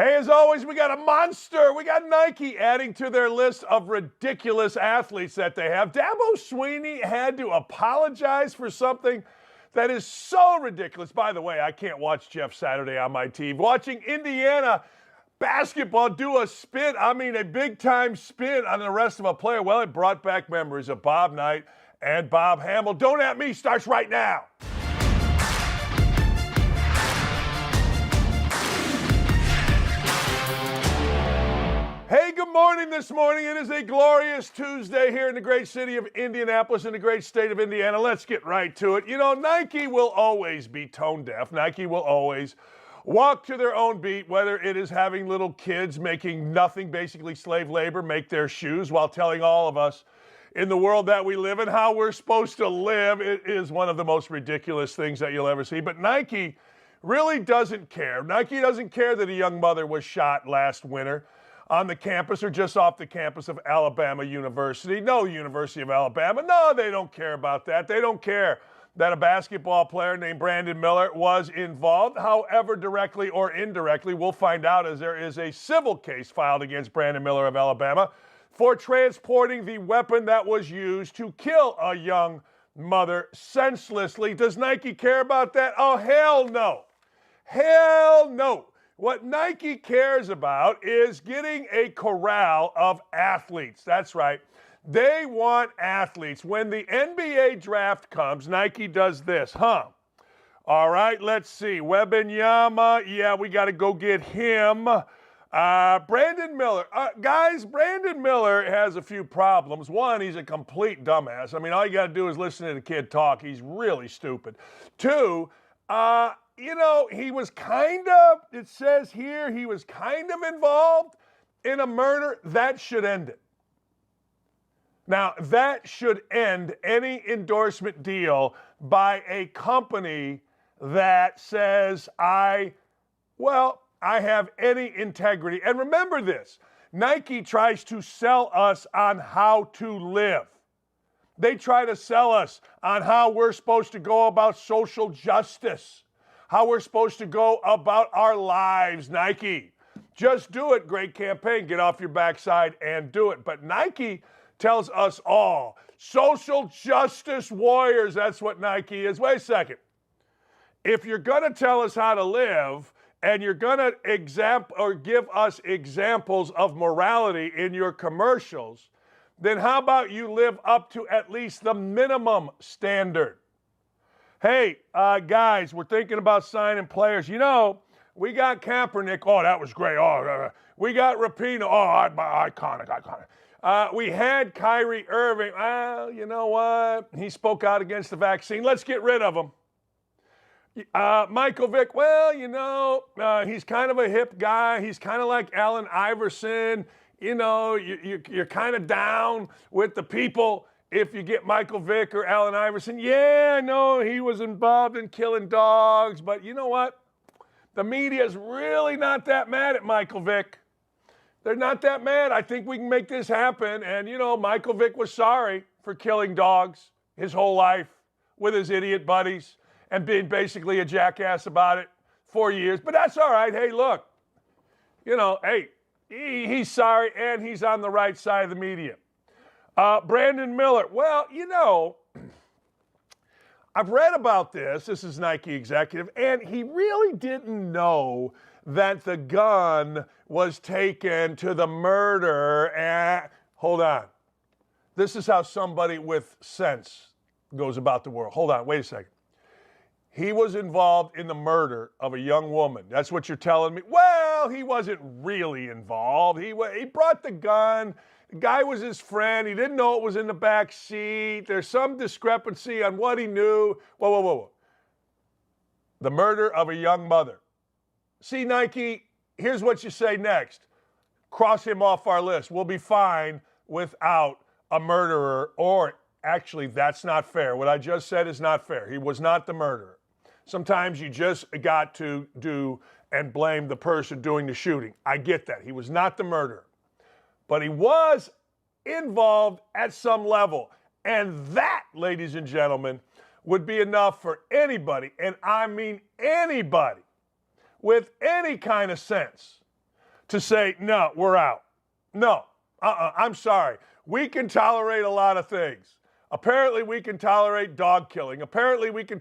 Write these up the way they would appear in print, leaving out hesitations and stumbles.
Hey, as always, we got a monster. We got Nike adding to their list of ridiculous athletes that they have. Dabo Swinney had to apologize for something that is so ridiculous. By the way, I can't watch Jeff Saturday on my TV. Watching Indiana basketball do a spin, a big-time spin on the rest of a player. Well, it brought back memories of Bob Knight and Bob Hamill. Don't At Me starts right now. Hey, good morning this morning. It is a glorious Tuesday here in the great city of Indianapolis in the great state of Indiana. Let's get right to it. You know, Nike will always be tone deaf. Nike will always walk to their own beat, whether it is having little kids making nothing, basically slave labor, make their shoes while telling all of us in the world that we live in how we're supposed to live. It is one of the most ridiculous things that you'll ever see. But Nike really doesn't care. Nike doesn't care that a young mother was shot last winter on the campus or just off the campus of Alabama University. No, University of Alabama. No, they don't care about that. They don't care that a basketball player named Brandon Miller was involved, however directly or indirectly. We'll find out as there is a civil case filed against Brandon Miller of Alabama for transporting the weapon that was used to kill a young mother senselessly. Does Nike care about that? Oh, hell no. Hell no. What Nike cares about is getting a corral of athletes. That's right. They want athletes. When the NBA draft comes, Nike does this, All right, let's see. Wembanyama, yeah, we got to go get him. Brandon Miller. Guys, Brandon Miller has a few problems. One, he's a complete dumbass. All you got to do is listen to the kid talk. He's really stupid. Two, he was it says here, he was kind of involved in a murder. That should end it. Now, that should end any endorsement deal by a company that says, I have any integrity. And remember this, Nike tries to sell us on how to live. They try to sell us on how we're supposed to go about social justice, how we're supposed to go about our lives. Nike, just do it. Great campaign. Get off your backside and do it. But Nike tells us all, social justice warriors. That's what Nike is. Wait a second. If you're going to tell us how to live and you're going to give us examples of morality in your commercials, then how about you live up to at least the minimum standard? Hey, guys, we're thinking about signing players. We got Kaepernick. Oh, that was great. We got Rapinoe. Oh, iconic. We had Kyrie Irving. Well, you know what? He spoke out against the vaccine. Let's get rid of him. Michael Vick. Well, he's kind of a hip guy. He's kind of like Allen Iverson. You're kind of down with the people if you get Michael Vick or Allen Iverson. Yeah, I know he was involved in killing dogs, but you know what? The media's really not that mad at Michael Vick. They're not that mad. I think we can make this happen. And, Michael Vick was sorry for killing dogs his whole life with his idiot buddies and being basically a jackass about it for years. But that's all right. Hey, look, he's sorry and he's on the right side of the media. Brandon Miller. Well, I've read about this. This is Nike executive, and he really didn't know that the gun was taken to the murder. Hold on. This is how somebody with sense goes about the world. Hold on. Wait a second. He was involved in the murder of a young woman. That's what you're telling me? Well, he wasn't really involved. He brought the gun. The guy was his friend. He didn't know it was in the back seat. There's some discrepancy on what he knew. Whoa. The murder of a young mother. See, Nike, here's what you say next. Cross him off our list. We'll be fine without a murderer. Or, actually, that's not fair. What I just said is not fair. He was not the murderer. Sometimes you just got to do and blame the person doing the shooting. I get that. He was not the murderer. But he was involved at some level. And that, ladies and gentlemen, would be enough for anybody, and I mean anybody, with any kind of sense to say, no, we're out. No, I'm sorry. We can tolerate a lot of things. Apparently, we can tolerate dog killing. Apparently, we can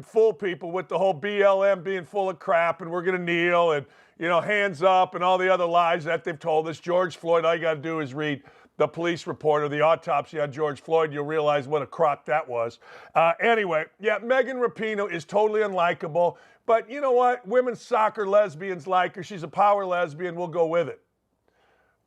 fool people with the whole BLM being full of crap and we're going to kneel and, hands up and all the other lies that they've told us. George Floyd, all you got to do is read the police report or the autopsy on George Floyd. You'll realize what a crock that was. Anyway, Megan Rapinoe is totally unlikable. But you know what? Women's soccer lesbians like her. She's a power lesbian. We'll go with it.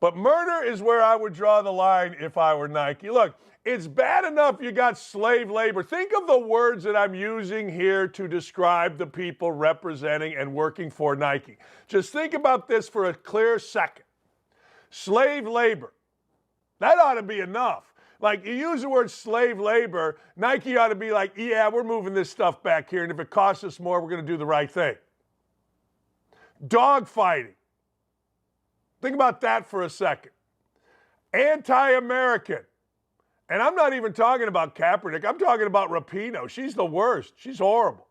But murder is where I would draw the line if I were Nike. Look, it's bad enough you got slave labor. Think of the words that I'm using here to describe the people representing and working for Nike. Just think about this for a clear second. Slave labor. That ought to be enough. Like, you use the word slave labor, Nike ought to be like, yeah, we're moving this stuff back here, and if it costs us more, we're going to do the right thing. Dog fighting. Think about that for a second. Anti-American. And I'm not even talking about Kaepernick. I'm talking about Rapinoe. She's the worst. She's horrible.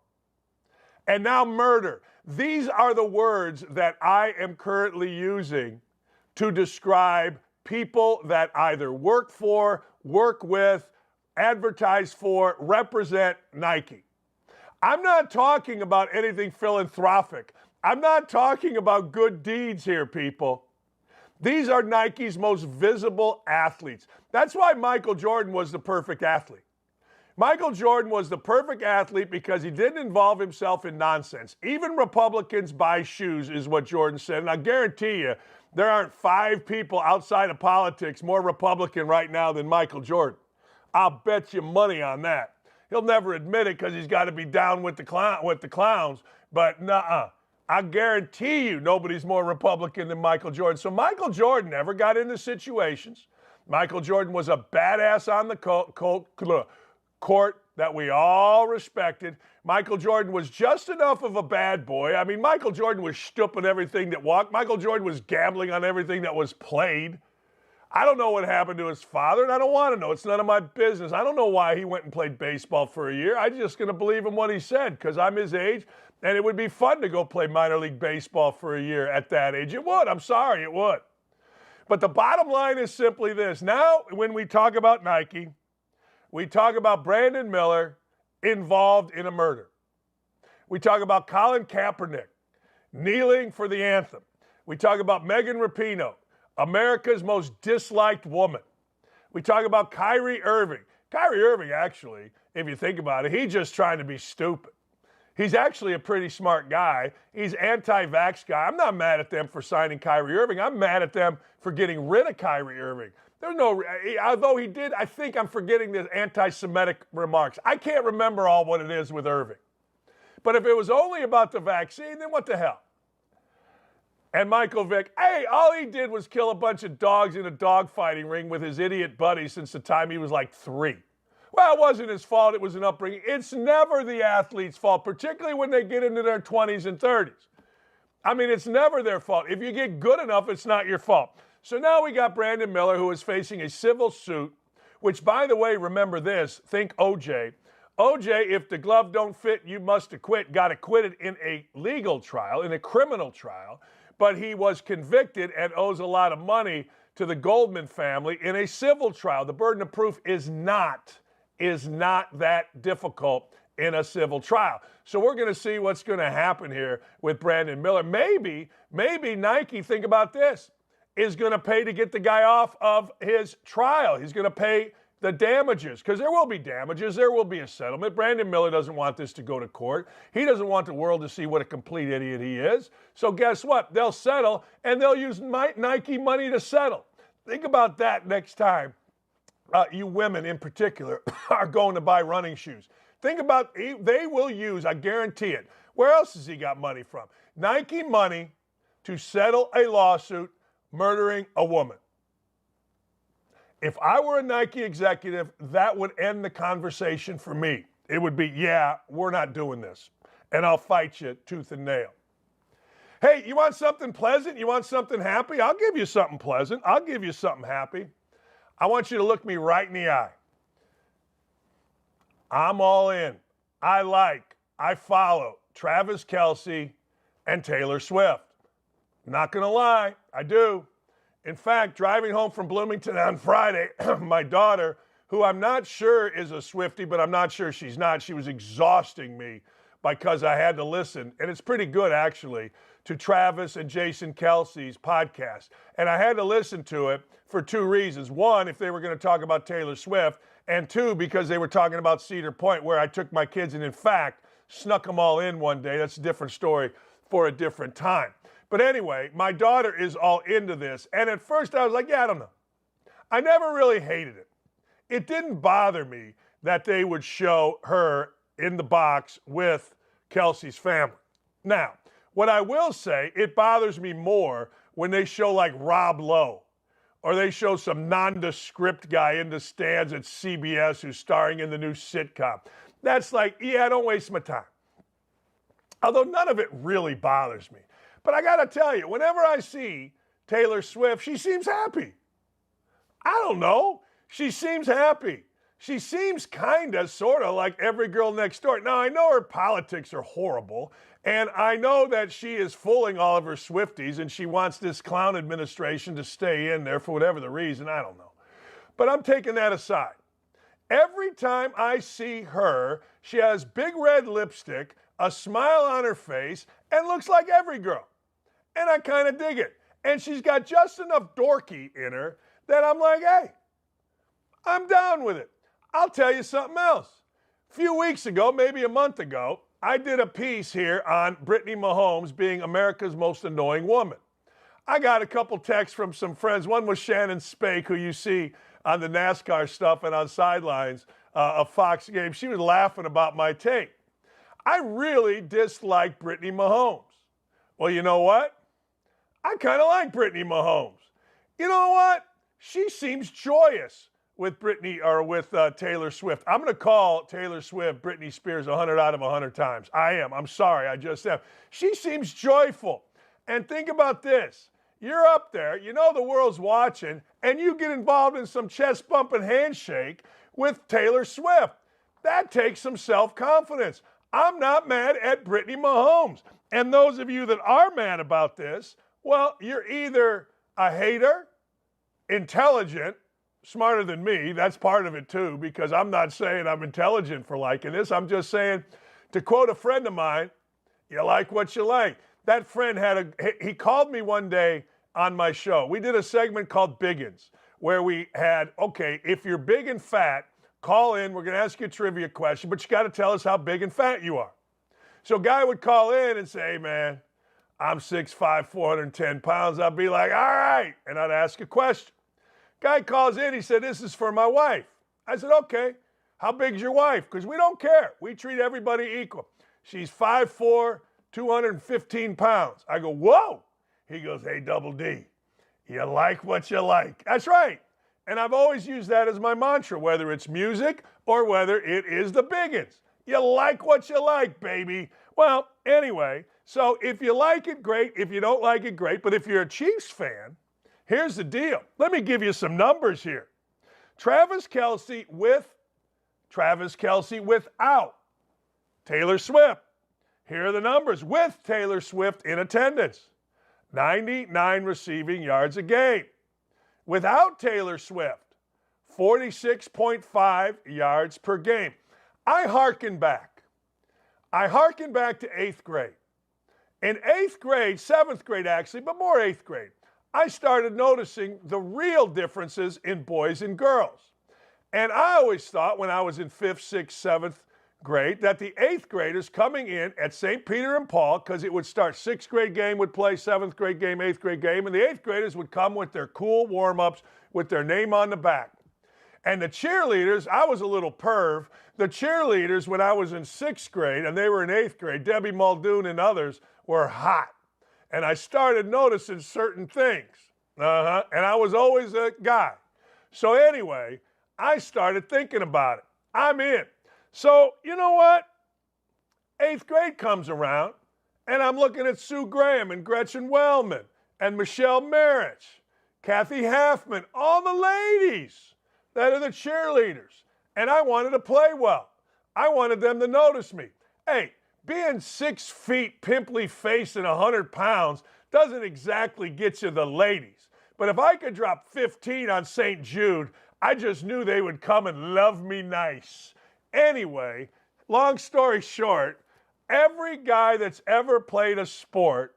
And now murder. These are the words that I am currently using to describe people that either work for, work with, advertise for, represent Nike. I'm not talking about anything philanthropic. I'm not talking about good deeds here, people. These are Nike's most visible athletes. That's why Michael Jordan was the perfect athlete. Michael Jordan was the perfect athlete because he didn't involve himself in nonsense. Even Republicans buy shoes, is what Jordan said. And I guarantee you, there aren't 5 people outside of politics more Republican right now than Michael Jordan. I'll bet you money on that. He'll never admit it because he's got to be down with the clowns. But nuh-uh. I guarantee you nobody's more Republican than Michael Jordan. So Michael Jordan never got into situations. Michael Jordan was a badass on the court that we all respected. Michael Jordan was just enough of a bad boy. I mean, Michael Jordan was stooping everything that walked. Michael Jordan was gambling on everything that was played. I don't know what happened to his father, and I don't want to know. It's none of my business. I don't know why he went and played baseball for a year. I'm just going to believe him what he said because I'm his age, and it would be fun to go play minor league baseball for a year at that age. It would. I'm sorry, it would. But the bottom line is simply this. Now, when we talk about Nike, we talk about Brandon Miller involved in a murder. We talk about Colin Kaepernick kneeling for the anthem. We talk about Megan Rapinoe, America's most disliked woman. We talk about Kyrie Irving. Kyrie Irving, actually, if you think about it, he's just trying to be stupid. He's actually a pretty smart guy. He's anti-vax guy. I'm not mad at them for signing Kyrie Irving. I'm mad at them for getting rid of Kyrie Irving. There's no, although he did, I think I'm forgetting the anti-Semitic remarks. I can't remember all what it is with Irving. But if it was only about the vaccine, then what the hell? And Michael Vick, hey, all he did was kill a bunch of dogs in a dogfighting ring with his idiot buddy since the time he was like 3. Well, it wasn't his fault. It was an upbringing. It's never the athlete's fault, particularly when they get into their 20s and 30s. I mean, it's never their fault. If you get good enough, it's not your fault. So now we got Brandon Miller, who is facing a civil suit, which, by the way, remember this, think OJ. OJ, if the glove don't fit, you must acquit, got acquitted in a legal trial, in a criminal trial, but he was convicted and owes a lot of money to the Goldman family in a civil trial. The burden of proof is not that difficult in a civil trial. So we're going to see what's going to happen here with Brandon Miller. Maybe Nike, think about this, is going to pay to get the guy off of his trial. He's going to pay the damages, because there will be damages. There will be a settlement. Brandon Miller doesn't want this to go to court. He doesn't want the world to see what a complete idiot he is. So guess what? They'll settle, and they'll use Nike money to settle. Think about that next time you women in particular are going to buy running shoes. Think about, they will use, I guarantee it. Where else has he got money from? Nike money to settle a lawsuit murdering a woman. If I were a Nike executive, that would end the conversation for me. It would be, yeah, we're not doing this. And I'll fight you tooth and nail. Hey, you want something pleasant? You want something happy? I'll give you something pleasant. I'll give you something happy. I want you to look me right in the eye. I'm all in. I follow Travis Kelce and Taylor Swift. Not going to lie, I do. In fact, driving home from Bloomington on Friday, my daughter, who I'm not sure is a Swiftie, but I'm not sure she's not, she was exhausting me because I had to listen, and it's pretty good actually, to Travis and Jason Kelce's podcast. And I had to listen to it for two reasons. One, if they were going to talk about Taylor Swift, and two, because they were talking about Cedar Point, where I took my kids and, in fact, snuck them all in one day. That's a different story for a different time. But anyway, my daughter is all into this. And at first I was like, yeah, I don't know. I never really hated it. It didn't bother me that they would show her in the box with Kelce's family. Now, what I will say, it bothers me more when they show like Rob Lowe, or they show some nondescript guy in the stands at CBS who's starring in the new sitcom. That's like, yeah, don't waste my time. Although none of it really bothers me. But I got to tell you, whenever I see Taylor Swift, she seems happy. I don't know. She seems happy. She seems kind of, sort of like every girl next door. Now, I know her politics are horrible, and I know that she is fooling all of her Swifties, and she wants this clown administration to stay in there for whatever the reason. I don't know. But I'm taking that aside. Every time I see her, she has big red lipstick, a smile on her face, and looks like every girl. And I kind of dig it. And she's got just enough dorky in her that I'm like, hey, I'm down with it. I'll tell you something else. A few weeks ago, maybe a month ago, I did a piece here on Britney Mahomes being America's most annoying woman. I got a couple texts from some friends. One was Shannon Spake, who you see on the NASCAR stuff and on sidelines of Fox games. She was laughing about my take. I really dislike Britney Mahomes. Well, you know what? I kind of like Britney Mahomes. You know what? She seems joyous with Taylor Swift. I'm going to call Taylor Swift Britney Spears 100 out of 100 times. I am. I'm sorry. I just am. She seems joyful. And think about this. You're up there, you know the world's watching, and you get involved in some chest bump and handshake with Taylor Swift. That takes some self-confidence. I'm not mad at Britney Mahomes. And those of you that are mad about this, well, you're either a hater, intelligent, smarter than me. That's part of it too, because I'm not saying I'm intelligent for liking this. I'm just saying, to quote a friend of mine, you like what you like. That friend he called me one day on my show. We did a segment called Biggins, where we had, okay, if you're big and fat, call in. We're going to ask you a trivia question, but you got to tell us how big and fat you are. So a guy would call in and say, hey, man, I'm 6'5", 410 pounds. I'd be like, all right. And I'd ask a question. Guy calls in. He said, this is for my wife. I said, okay. How big's your wife? Because we don't care. We treat everybody equal. She's 5'4", 215 pounds. I go, whoa. He goes, hey, Double D, you like what you like. That's right. And I've always used that as my mantra, whether it's music or whether it is the Biggins. You like what you like, baby. Well, anyway, so if you like it, great. If you don't like it, great. But if you're a Chiefs fan, here's the deal. Let me give you some numbers here. Travis Kelce without Taylor Swift. Here are the numbers with Taylor Swift in attendance. 99 receiving yards a game. Without Taylor Swift, 46.5 yards per game. I hearken back to 8th grade. In 8th grade, 7th grade actually, but more 8th grade, I started noticing the real differences in boys and girls. And I always thought when I was in 5th, 6th, 7th grade that the 8th graders coming in at St. Peter and Paul, because it would start 6th grade game would play, 7th grade game, 8th grade game, and the 8th graders would come with their cool warm-ups with their name on the back. And the cheerleaders, I was a little perv, the cheerleaders when I was in 6th grade and they were in 8th grade, Debbie Muldoon and others, were hot. And I started noticing certain things. And I was always a guy. So anyway, I started thinking about it. I'm in. So, you know what? 8th grade comes around, and I'm looking at Sue Graham and Gretchen Wellman and Michelle Marich, Kathy Halfman, all the ladies that are the cheerleaders. And I wanted to play well. I wanted them to notice me. Hey, being 6 feet, pimply face, and 100 pounds doesn't exactly get you the ladies. But if I could drop 15 on St. Jude, I just knew they would come and love me nice. Anyway, long story short, every guy that's ever played a sport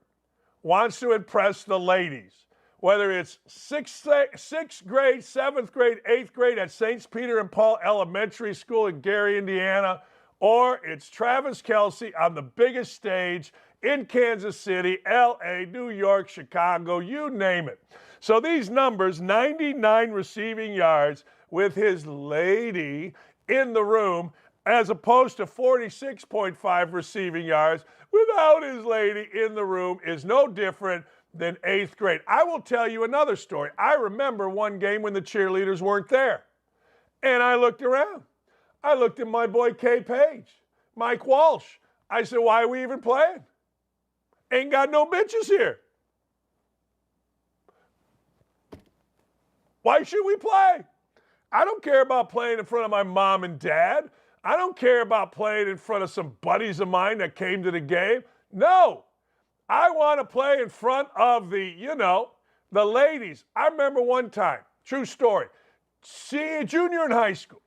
wants to impress the ladies. Whether it's sixth grade, 7th grade, 8th grade at St. Peter and Paul Elementary School in Gary, Indiana, or it's Travis Kelce on the biggest stage in Kansas City, LA, New York, Chicago, you name it. So these numbers, 99 receiving yards with his lady in the room, as opposed to 46.5 receiving yards without his lady in the room, is no different than 8th grade. I will tell you another story. I remember one game when the cheerleaders weren't there, and I looked around. I looked at my boy K. Page, Mike Walsh. I said, why are we even playing? Ain't got no bitches here. Why should we play? I don't care about playing in front of my mom and dad. I don't care about playing in front of some buddies of mine that came to the game. No, I want to play in front of the ladies. I remember one time, true story, junior in high school.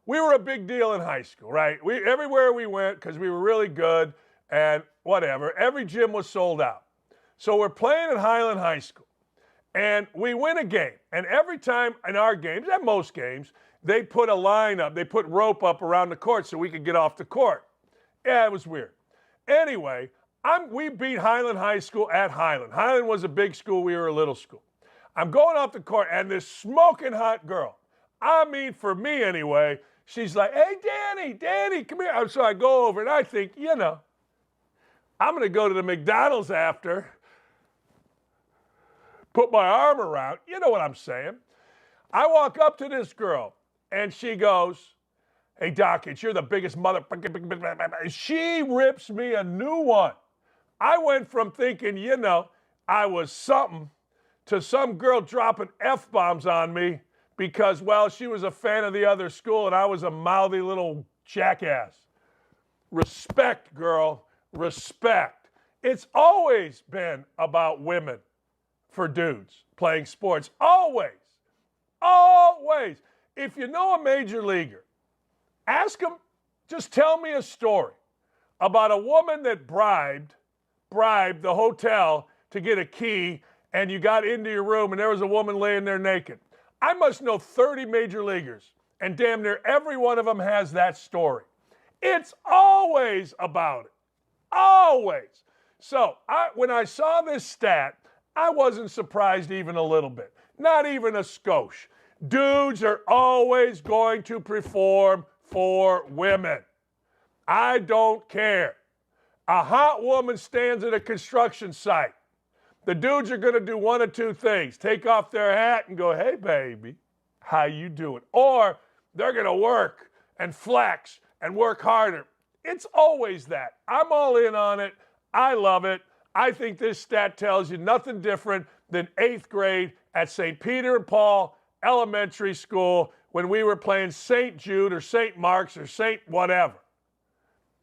We were a big deal in high school, right? Everywhere we went, because we were really good and whatever, every gym was sold out. So we're playing at Highland High School, and we win a game. And every time in our games, at most games, they put a line up. They put rope up around the court so we could get off the court. Yeah, it was weird. Anyway, we beat Highland High School at Highland. Highland was a big school. We were a little school. I'm going off the court, and this smoking hot girl, I mean, for me anyway, she's like, hey, Danny, come here. So I go over, and I think, I'm going to go to the McDonald's after, put my arm around. You know what I'm saying. I walk up to this girl, and she goes, hey, Dakich, you're the biggest motherfucker. She rips me a new one. I went from thinking, I was something to some girl dropping F-bombs on me because, well, she was a fan of the other school and I was a mouthy little jackass. Respect, girl, respect. It's always been about women for dudes playing sports. Always. Always. If you know a major leaguer, ask him, just tell me a story about a woman that bribed the hotel to get a key and you got into your room and there was a woman laying there naked. I must know 30 major leaguers, and damn near every one of them has that story. It's always about it. Always. So when I saw this stat, I wasn't surprised even a little bit. Not even a skosh. Dudes are always going to perform for women. I don't care. A hot woman stands at a construction site. The dudes are going to do one of two things. Take off their hat and go, hey, baby, how you doing? Or they're going to work and flex and work harder. It's always that. I'm all in on it. I love it. I think this stat tells you nothing different than 8th grade at St. Peter and Paul Elementary School when we were playing St. Jude or St. Mark's or St. whatever.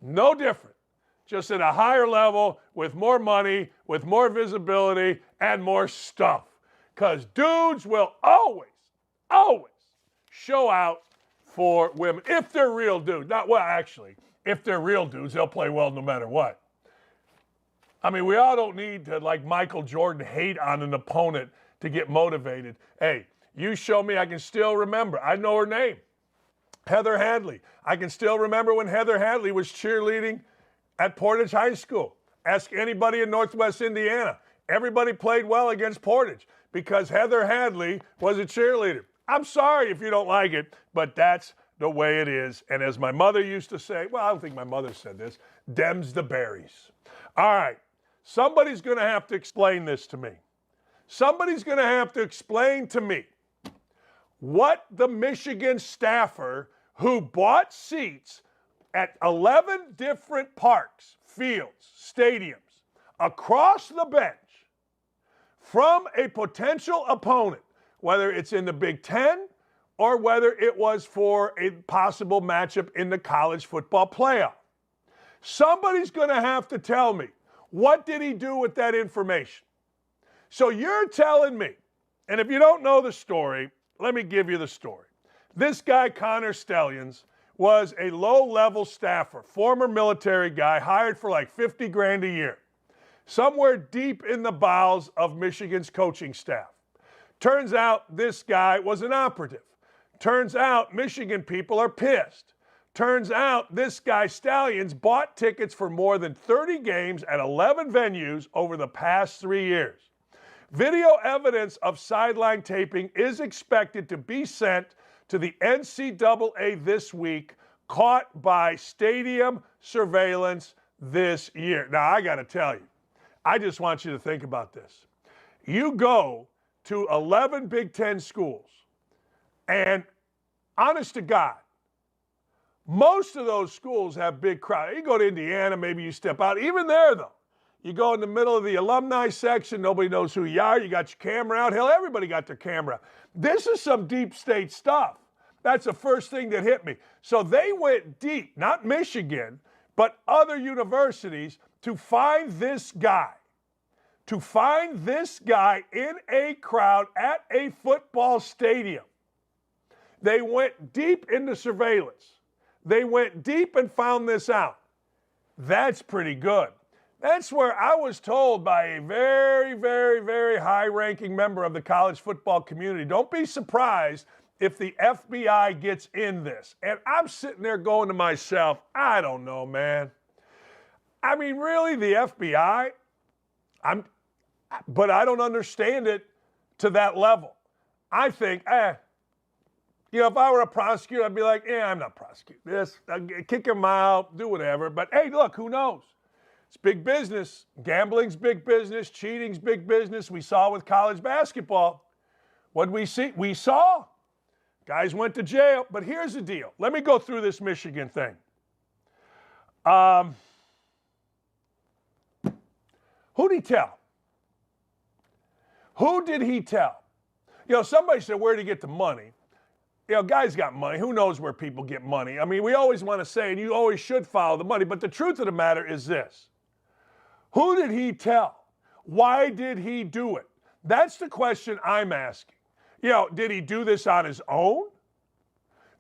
No different. Just at a higher level with more money, with more visibility, and more stuff. Because dudes will always show out for women if they're real dudes. If they're real dudes, they'll play well no matter what. I mean, we all don't need to, like Michael Jordan, hate on an opponent to get motivated. Hey, you show me, I can still remember. I know her name. Heather Hadley. I can still remember when Heather Hadley was cheerleading at Portage High School. Ask anybody in Northwest Indiana. Everybody played well against Portage because Heather Hadley was a cheerleader. I'm sorry if you don't like it, but that's the way it is. And as my mother used to say, well, I don't think my mother said this, dem's the berries. All right, somebody's going to have to explain this to me. Somebody's going to have to explain to me what the Michigan staffer who bought seats at 11 different parks, fields, stadiums, across the bench from a potential opponent, whether it's in the Big Ten or whether it was for a possible matchup in the college football playoff. Somebody's going to have to tell me, what did he do with that information? So you're telling me, and if you don't know the story, let me give you the story. This guy, Connor Stalion, was a low-level staffer, former military guy, hired for like $50,000 a year, somewhere deep in the bowels of Michigan's coaching staff. Turns out this guy was an operative. Turns out Michigan people are pissed. Turns out this guy, Stalions, bought tickets for more than 30 games at 11 venues over the past 3 years. Video evidence of sideline taping is expected to be sent to the NCAA this week, caught by stadium surveillance this year. Now, I got to tell you, I just want you to think about this. You go to 11 Big Ten schools, and honest to God, most of those schools have big crowds. You go to Indiana, maybe you step out. Even there, though, you go in the middle of the alumni section, nobody knows who you are. You got your camera out. Hell, everybody got their camera out. This is some deep state stuff. That's the first thing that hit me. So they went deep, not Michigan, but other universities, to find this guy. To find this guy in a crowd at a football stadium. They went deep into surveillance. They went deep and found this out. That's pretty good. That's where I was told by a very, very, very high-ranking member of the college football community, don't be surprised if the FBI gets in this. And I'm sitting there going to myself, I don't know, man. I mean, really, the FBI? But I don't understand it to that level. I think, if I were a prosecutor, I'd be like, I'm not prosecuting this. I'd kick him out, do whatever. But, hey, look, who knows? It's big business. Gambling's big business. Cheating's big business. We saw with college basketball. What did we see? We saw guys went to jail. But here's the deal. Let me go through this Michigan thing. Who did he tell? Who did he tell? Somebody said, where did he get the money? Guys got money. Who knows where people get money? I mean, we always want to say, and you always should follow the money, but the truth of the matter is this. Who did he tell? Why did he do it? That's the question I'm asking. Did he do this on his own?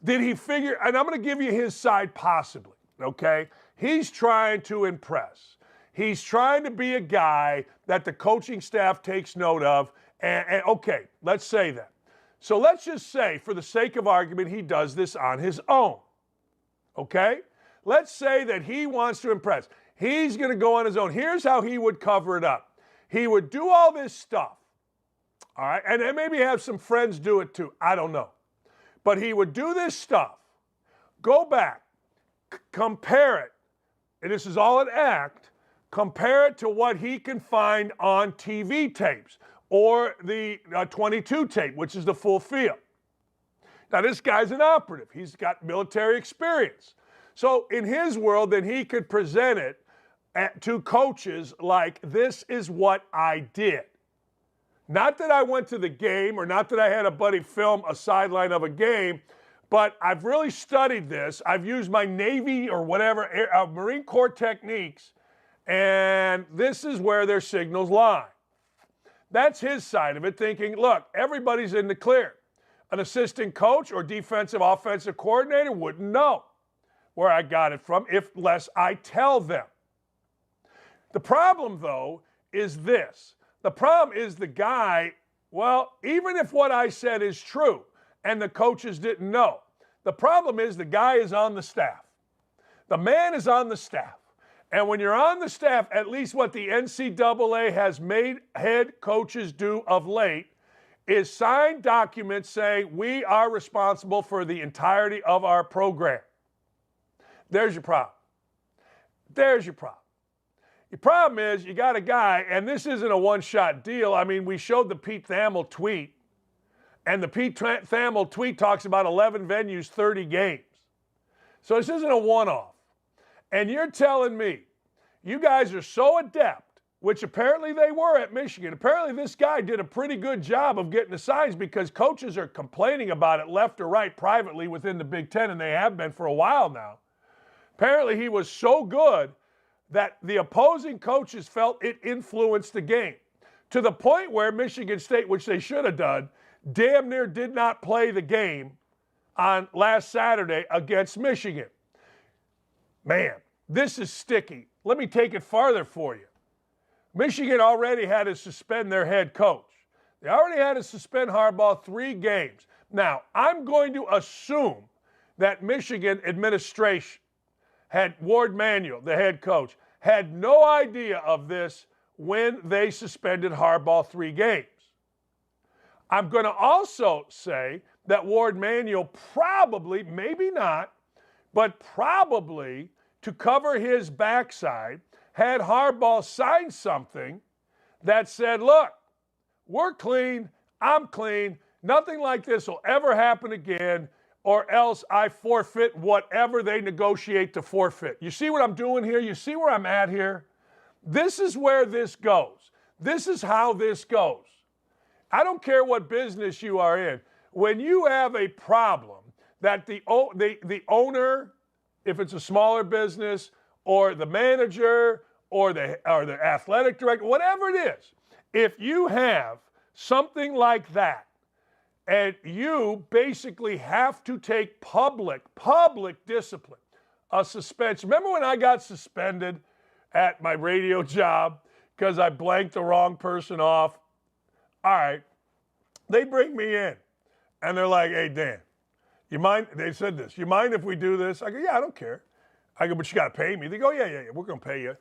Did he figure, and I'm going to give you his side possibly, okay? He's trying to impress. He's trying to be a guy that the coaching staff takes note of, and okay, let's say that. So let's just say, for the sake of argument, he does this on his own, okay? Let's say that he wants to impress. He's going to go on his own. Here's how he would cover it up. He would do all this stuff, all right? And then maybe have some friends do it too. I don't know. But he would do this stuff, go back, compare it, and this is all an act, compare it to what he can find on TV tapes or the 22 tape, which is the full field. Now, this guy's an operative. He's got military experience. So in his world, then he could present it to coaches like, this is what I did. Not that I went to the game or not that I had a buddy film a sideline of a game, but I've really studied this. I've used my Navy or whatever, Marine Corps techniques, and this is where their signals lie. That's his side of it, thinking, look, everybody's in the clear. An assistant coach or defensive offensive coordinator wouldn't know where I got it from unless I tell them. The problem, though, is this. The problem is the guy, well, even if what I said is true and the coaches didn't know, the problem is the guy is on the staff. The man is on the staff. And when you're on the staff, at least what the NCAA has made head coaches do of late is sign documents saying we are responsible for the entirety of our program. There's your problem. There's your problem. The problem is you got a guy, and this isn't a one-shot deal. I mean, we showed the Pete Thamel tweet, and the Pete Thamel tweet talks about 11 venues, 30 games. So this isn't a one-off. And you're telling me you guys are so adept, which apparently they were at Michigan. Apparently this guy did a pretty good job of getting the signs because coaches are complaining about it left or right privately within the Big Ten, and they have been for a while now. Apparently he was so good that the opposing coaches felt it influenced the game to the point where Michigan State, which they should have done, damn near did not play the game on last Saturday against Michigan. Man, this is sticky. Let me take it farther for you. Michigan already had to suspend their head coach. They already had to suspend Harbaugh 3 games. Now, I'm going to assume that Michigan administration had Ward Manuel, the head coach, had no idea of this when they suspended Harbaugh 3 games. I'm going to also say that Ward Manuel probably, maybe not, but probably to cover his backside, had Harbaugh sign something that said, look, we're clean, I'm clean, nothing like this will ever happen again, or else I forfeit whatever they negotiate to forfeit. You see what I'm doing here? You see where I'm at here? This is where this goes. This is how this goes. I don't care what business you are in. When you have a problem that the owner, if it's a smaller business, or the manager, or the athletic director, whatever it is, if you have something like that, and you basically have to take public discipline, a suspension. Remember when I got suspended at my radio job because I blanked the wrong person off? All right, they bring me in, and they're like, hey, Dan, you mind, they said this, you mind if we do this? I go, yeah, I don't care. I go, but you got to pay me. They go, yeah, we're going to pay you.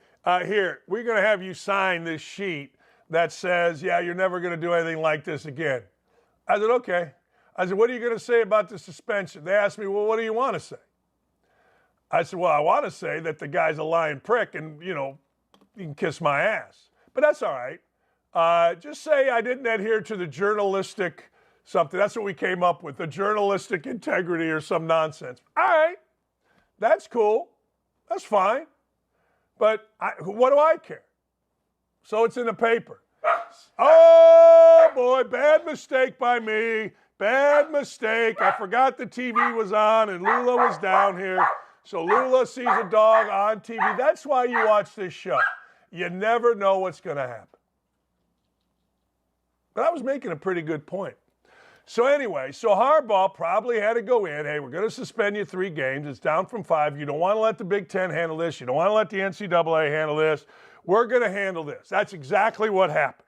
Here, we're going to have you sign this sheet that says, yeah, you're never going to do anything like this again. I said, okay. I said, what are you going to say about the suspension? They asked me, well, what do you want to say? I said, well, I want to say that the guy's a lying prick and, you can kiss my ass. But that's all right. Just say I didn't adhere to the journalistic something. That's what we came up with, the journalistic integrity or some nonsense. All right. That's cool. That's fine. But what do I care? So it's in the paper. Oh, boy, bad mistake by me. Bad mistake. I forgot the TV was on and Lula was down here. So Lula sees a dog on TV. That's why you watch this show. You never know what's going to happen. But I was making a pretty good point. So anyway, so Harbaugh probably had to go in. Hey, we're going to suspend you 3 games. It's down from 5. You don't want to let the Big Ten handle this. You don't want to let the NCAA handle this. We're going to handle this. That's exactly what happened.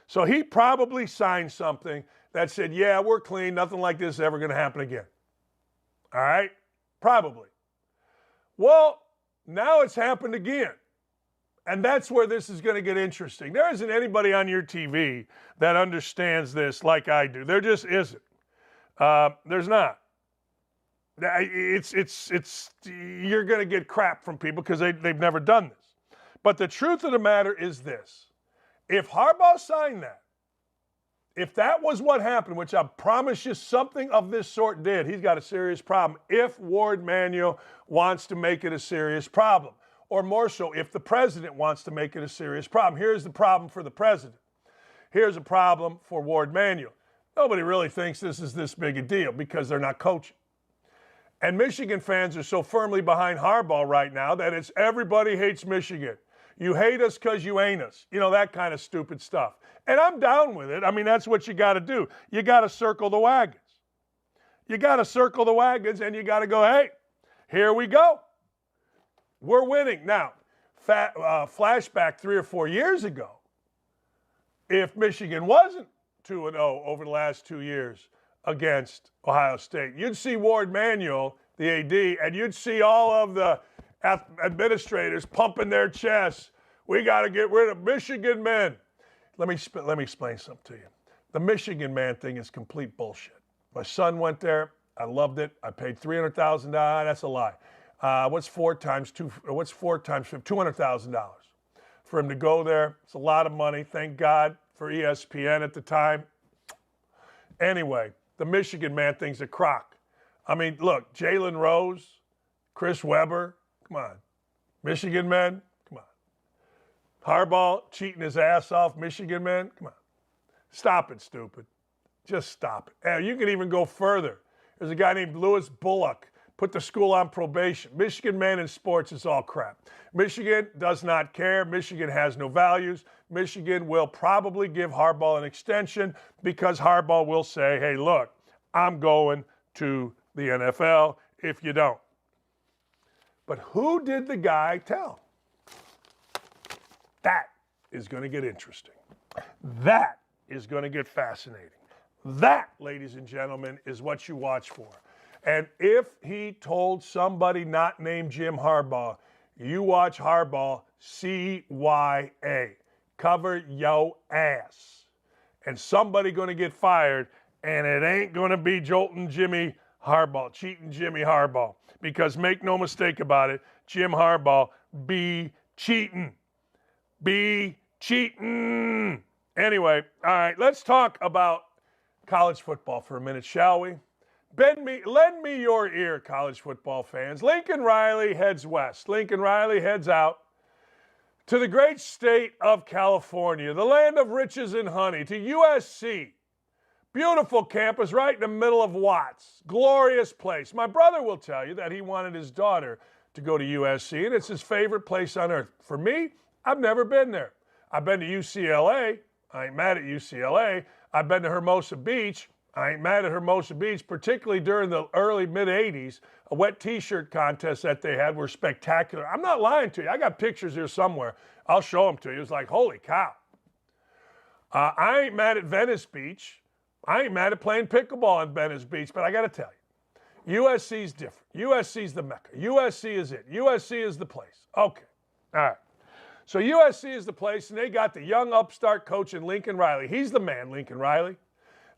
So he probably signed something that said, yeah, we're clean. Nothing like this is ever going to happen again. All right? Probably. Well, now it's happened again. And that's where this is going to get interesting. There isn't anybody on your TV that understands this like I do. There just isn't. There's not. You're going to get crap from people because they've never done this. But the truth of the matter is this. If Harbaugh signed that, if that was what happened, which I promise you something of this sort did, he's got a serious problem. If Ward Manuel wants to make it a serious problem. Or more so, if the president wants to make it a serious problem. Here's the problem for the president. Here's a problem for Ward Manuel. Nobody really thinks this is this big a deal because they're not coaching. And Michigan fans are so firmly behind Harbaugh right now that it's everybody hates Michigan. You hate us because you ain't us. That kind of stupid stuff. And I'm down with it. I mean, that's what you got to do. You got to circle the wagons. You got to circle the wagons and you got to go, hey, here we go. We're winning. Now, flashback 3 or 4 years ago, if Michigan wasn't 2-0 over the last 2 years against Ohio State, you'd see Ward Manuel, the AD, and you'd see all of the administrators pumping their chests. We got to get rid of Michigan men. Let me explain something to you. The Michigan man thing is complete bullshit. My son went there. I loved it. I paid $300,000. That's a lie. What's 4 times 2? What's 4 times 5? $200,000 for him to go there. It's a lot of money. Thank God for ESPN at the time. Anyway, the Michigan man thing's a crock. I mean, look, Jalen Rose, Chris Webber, come on. Michigan men, come on. Harbaugh cheating his ass off, Michigan men, come on. Stop it, stupid. Just stop it. And you can even go further. There's a guy named Louis Bullock, put the school on probation. Michigan man in sports is all crap. Michigan does not care. Michigan has no values. Michigan will probably give Harbaugh an extension because Harbaugh will say, hey, look, I'm going to the NFL if you don't. But who did the guy tell? That is going to get interesting. That is going to get fascinating. That, ladies and gentlemen, is what you watch for. And if he told somebody not named Jim Harbaugh, you watch Harbaugh, CYA. Cover yo ass. And somebody going to get fired, and it ain't going to be jolting Jimmy Harbaugh, cheating Jimmy Harbaugh. Because make no mistake about it, Jim Harbaugh be cheating. Be cheating. Anyway, all right, let's talk about college football for a minute, shall we? Lend me your ear, college football fans. Lincoln Riley heads west. Lincoln Riley heads out to the great state of California, the land of riches and honey, to USC. Beautiful campus right in the middle of Watts. Glorious place. My brother will tell you that he wanted his daughter to go to USC, and it's his favorite place on earth. For me, I've never been there. I've been to UCLA. I ain't mad at UCLA. I've been to Hermosa Beach. I ain't mad at Hermosa Beach, particularly during the early, mid-'80s. A wet T-shirt contest that they had were spectacular. I'm not lying to you. I got pictures here somewhere. I'll show them to you. It was like, holy cow. I ain't mad at Venice Beach. I ain't mad at playing pickleball in Venice Beach, but I got to tell you, USC's different. USC's the Mecca. USC is it. USC is the place. Okay. All right. So USC is the place, and they got the young upstart coach in Lincoln Riley. He's the man, Lincoln Riley.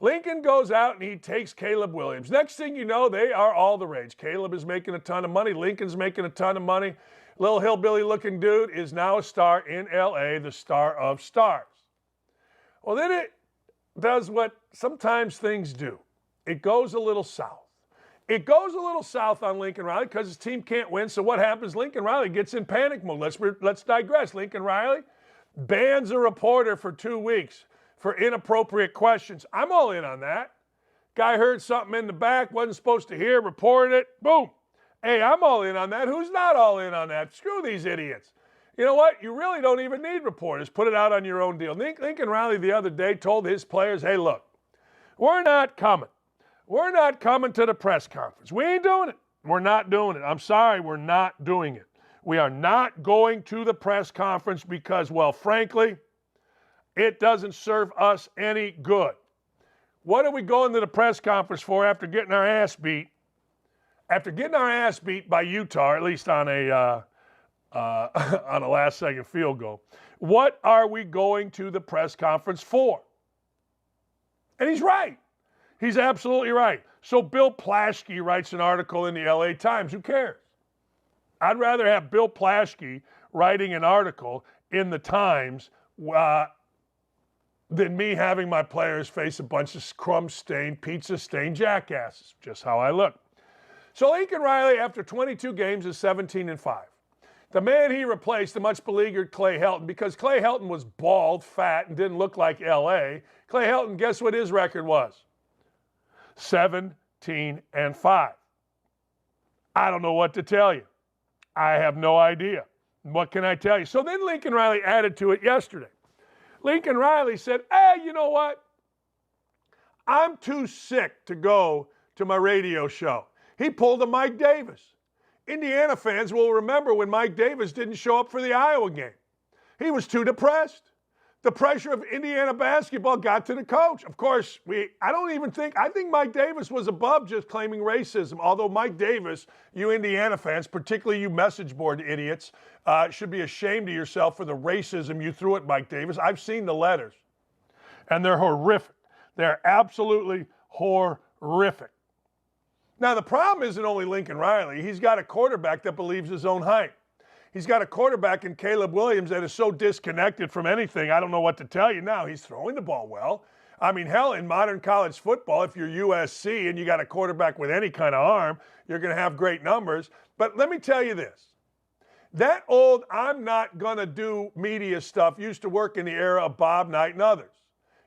Lincoln goes out and he takes Caleb Williams. Next thing you know, they are all the rage. Caleb is making a ton of money. Lincoln's making a ton of money. Little hillbilly-looking dude is now a star in L.A., the star of stars. Well, then it does what sometimes things do. It goes a little south. It goes a little south on Lincoln Riley because his team can't win. So what happens? Lincoln Riley gets in panic mode. Let's digress. Lincoln Riley bans a reporter for 2 weeks for inappropriate questions. I'm all in on that. Guy heard something in the back, wasn't supposed to hear, reported it. Boom. Hey, I'm all in on that. Who's not all in on that? Screw these idiots. You know what? You really don't even need reporters. Put it out on your own deal. Lincoln Riley the other day told his players, hey, look, we're not coming. We're not coming to the press conference. We ain't doing it. We're not doing it. I'm sorry, we're not doing it. We are not going to the press conference because, well, frankly, it doesn't serve us any good. What are we going to the press conference for after getting our ass beat? After getting our ass beat by Utah, at least on a last-second field goal, what are we going to the press conference for? And he's right. He's absolutely right. So Bill Plaschke writes an article in the LA Times. Who cares? I'd rather have Bill Plaschke writing an article in the Times than me having my players face a bunch of crumb-stained, pizza-stained jackasses. Just how I look. So Lincoln Riley, after 22 games, is 17-5. The man he replaced, the much-beleaguered Clay Helton, because Clay Helton was bald, fat, and didn't look like L.A., Clay Helton, guess what his record was? 17-5. I don't know what to tell you. I have no idea. What can I tell you? So then Lincoln Riley added to it yesterday. Lincoln Riley said, hey, you know what? I'm too sick to go to my radio show. He pulled a Mike Davis. Indiana fans will remember when Mike Davis didn't show up for the Iowa game. He was too depressed. The pressure of Indiana basketball got to the coach. Of course, I think Mike Davis was above just claiming racism, although Mike Davis, you Indiana fans, particularly you message board idiots, should be ashamed of yourself for the racism you threw at Mike Davis. I've seen the letters, and they're horrific. They're absolutely horrific. Now, the problem isn't only Lincoln Riley. He's got a quarterback that believes his own hype. He's got a quarterback in Caleb Williams that is so disconnected from anything, I don't know what to tell you now. He's throwing the ball well. I mean, hell, in modern college football, if you're USC and you got a quarterback with any kind of arm, you're going to have great numbers. But let me tell you this. That old I'm not going to do media stuff used to work in the era of Bob Knight and others.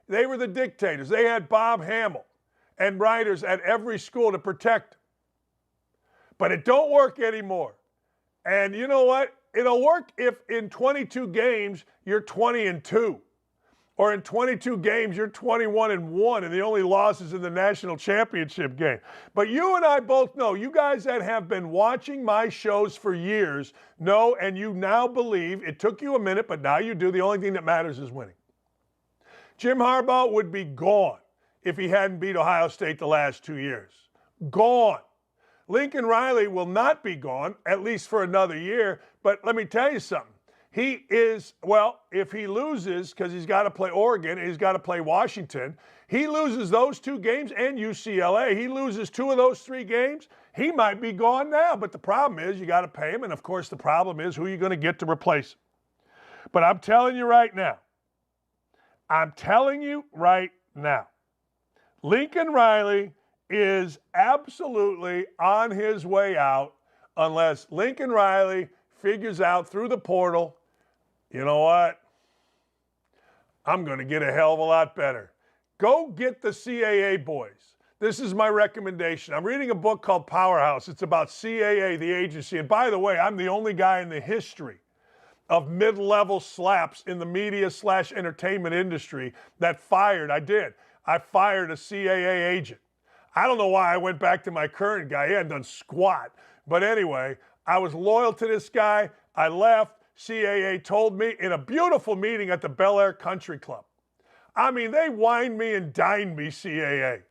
They were the dictators. They had Bob Hamill and writers at every school to protect them. But it don't work anymore. And you know what? It'll work if in 22 games you're 20-2. Or in 22 games, you're 21-1, and the only loss is in the national championship game. But you and I both know, you guys that have been watching my shows for years know, and you now believe, it took you a minute, but now you do, the only thing that matters is winning. Jim Harbaugh would be gone if he hadn't beat Ohio State the last 2 years. Gone. Lincoln Riley will not be gone, at least for another year, but let me tell you something. He is, well, if he loses, because he's got to play Oregon and he's got to play Washington, he loses those 2 games and UCLA. He loses 2 of those 3 games, he might be gone now. But the problem is you got to pay him, and of course the problem is who you're going to get to replace him. But I'm telling you right now, Lincoln Riley is absolutely on his way out unless Lincoln Riley figures out through the portal, you know what? I'm going to get a hell of a lot better. Go get the CAA boys. This is my recommendation. I'm reading a book called Powerhouse. It's about CAA, the agency. And by the way, I'm the only guy in the history of mid-level slaps in the media/entertainment industry that fired. I fired a CAA agent. I don't know why I went back to my current guy. He hadn't done squat. But anyway, I was loyal to this guy. I left. CAA told me in a beautiful meeting at the Bel Air Country Club. I mean, they wined me and dined me, CAA.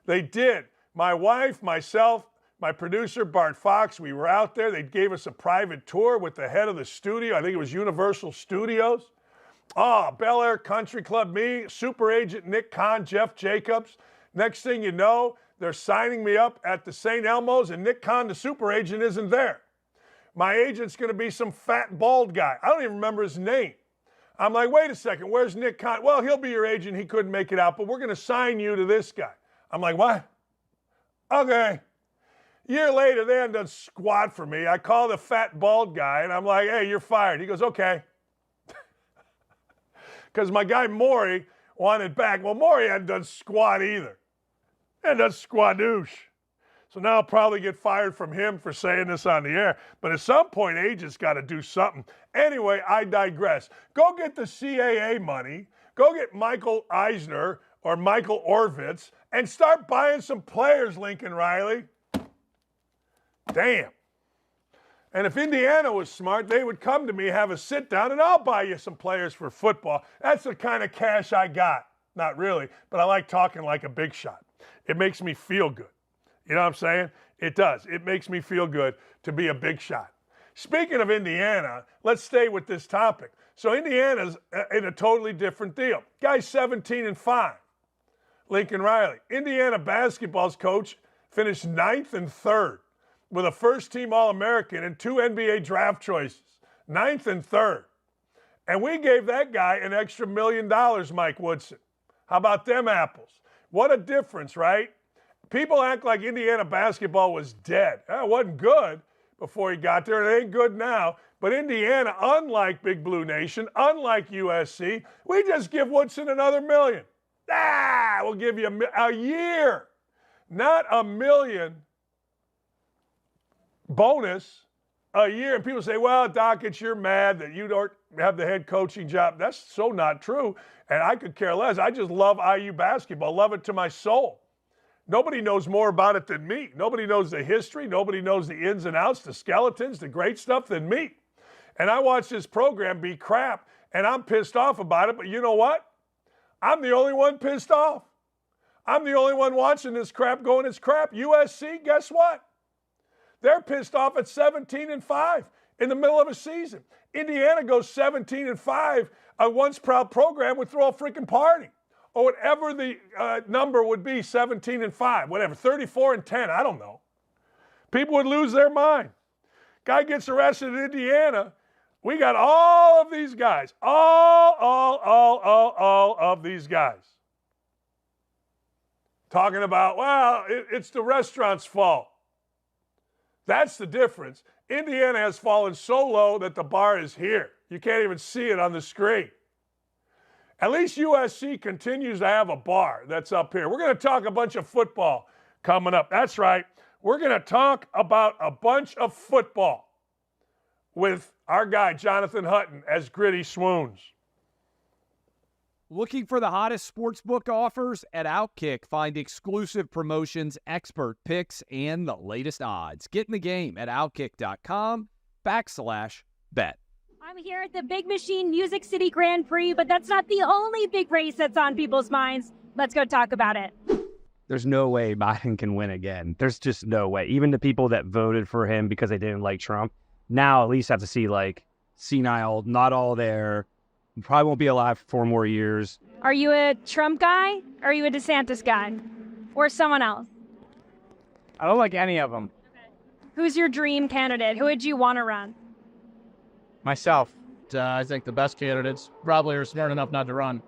They did. My wife, myself, my producer, Bart Fox, we were out there. They gave us a private tour with the head of the studio. I think it was Universal Studios. Oh, Bel Air Country Club, me, super agent Nick Kahn, Jeff Jacobs. Next thing you know, they're signing me up at the St. Elmo's, and Nick Kahn, the super agent, isn't there. My agent's going to be some fat, bald guy. I don't even remember his name. I'm like, wait a second, where's Nick Kahn? Well, he'll be your agent. He couldn't make it out, but we're going to sign you to this guy. I'm like, what? Okay. Year later, they hadn't done squat for me. I call the fat, bald guy, and I'm like, hey, you're fired. He goes, okay. Because my guy Maury wanted back. Well, Maury hadn't done squat either. And that's squadoosh. So now I'll probably get fired from him for saying this on the air. But at some point, agents got to do something. Anyway, I digress. Go get the CAA money. Go get Michael Eisner or Michael Orvitz and start buying some players, Lincoln Riley. Damn. And if Indiana was smart, they would come to me, have a sit down, and I'll buy you some players for football. That's the kind of cash I got. Not really, but I like talking like a big shot. It makes me feel good. You know what I'm saying? It does. It makes me feel good to be a big shot. Speaking of Indiana, let's stay with this topic. So Indiana's in a totally different deal. Guy's 17-5. Lincoln Riley. Indiana basketball's coach finished 9th and 3rd with a first-team All-American and 2 NBA draft choices. 9th and 3rd. And we gave that guy an extra $1 million, Mike Woodson. How about them apples? What a difference, right? People act like Indiana basketball was dead. It wasn't good before he got there. It ain't good now. But Indiana, unlike Big Blue Nation, unlike USC, we just give Woodson another $1 million. We'll give you a year, not $1 million bonus a year. And people say, well, Dakich, you're mad that you don't have the head coaching job. That's so not true. And I could care less. I just love IU basketball, love it to my soul. Nobody knows more about it than me. Nobody knows the history. Nobody knows the ins and outs, the skeletons, the great stuff than me. And I watch this program be crap, and I'm pissed off about it. But you know what? I'm the only one pissed off. I'm the only one watching this crap going, it's crap. USC, guess what? They're pissed off at 17-5 in the middle of a season. Indiana goes 17-5. A once proud program would throw a freaking party. Or whatever the number would be, 17-5, whatever, 34-10, I don't know. People would lose their mind. Guy gets arrested in Indiana. We got all of these guys, all of these guys. Talking about, well, it's the restaurant's fault. That's the difference. Indiana has fallen so low that the bar is here. You can't even see it on the screen. At least USC continues to have a bar that's up here. We're going to talk a bunch of football coming up. That's right. We're going to talk about a bunch of football with our guy, Jonathan Hutton, as Gritty swoons. Looking for the hottest sportsbook offers? At Outkick, find exclusive promotions, expert picks, and the latest odds. Get in the game at outkick.com/bet. I'm here at the Big Machine Music City Grand Prix, but that's not the only big race that's on people's minds. Let's go talk about it. There's no way Biden can win again. There's just no way. Even the people that voted for him because they didn't like Trump, now at least have to see, like, senile, not all there. Probably won't be alive for 4 more years. Are you a Trump guy? Or are you a DeSantis guy? Or someone else? I don't like any of them. Who's your dream candidate? Who would you want to run? Myself. I think the best candidates probably are smart enough not to run.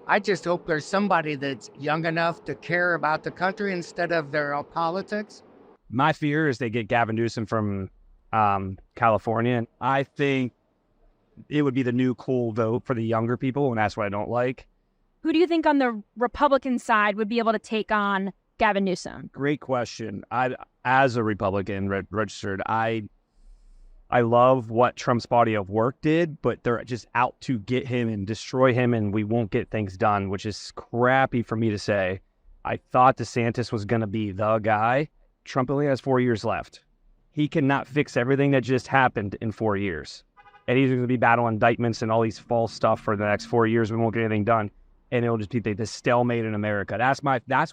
I just hope there's somebody that's young enough to care about the country instead of their own politics. My fear is they get Gavin Newsom from California. I think it would be the new cool vote for the younger people, and that's what I don't like. Who do you think on the Republican side would be able to take on Gavin Newsom? Great question. As a Republican registered, I love what Trump's body of work did, but they're just out to get him and destroy him, and we won't get things done, which is crappy for me to say. I thought DeSantis was going to be the guy. Trump only has 4 years left. He cannot fix everything that just happened in 4 years. And he's going to be battling indictments and all these false stuff for the next 4 years. We won't get anything done. And it'll just be the stalemate in America. That's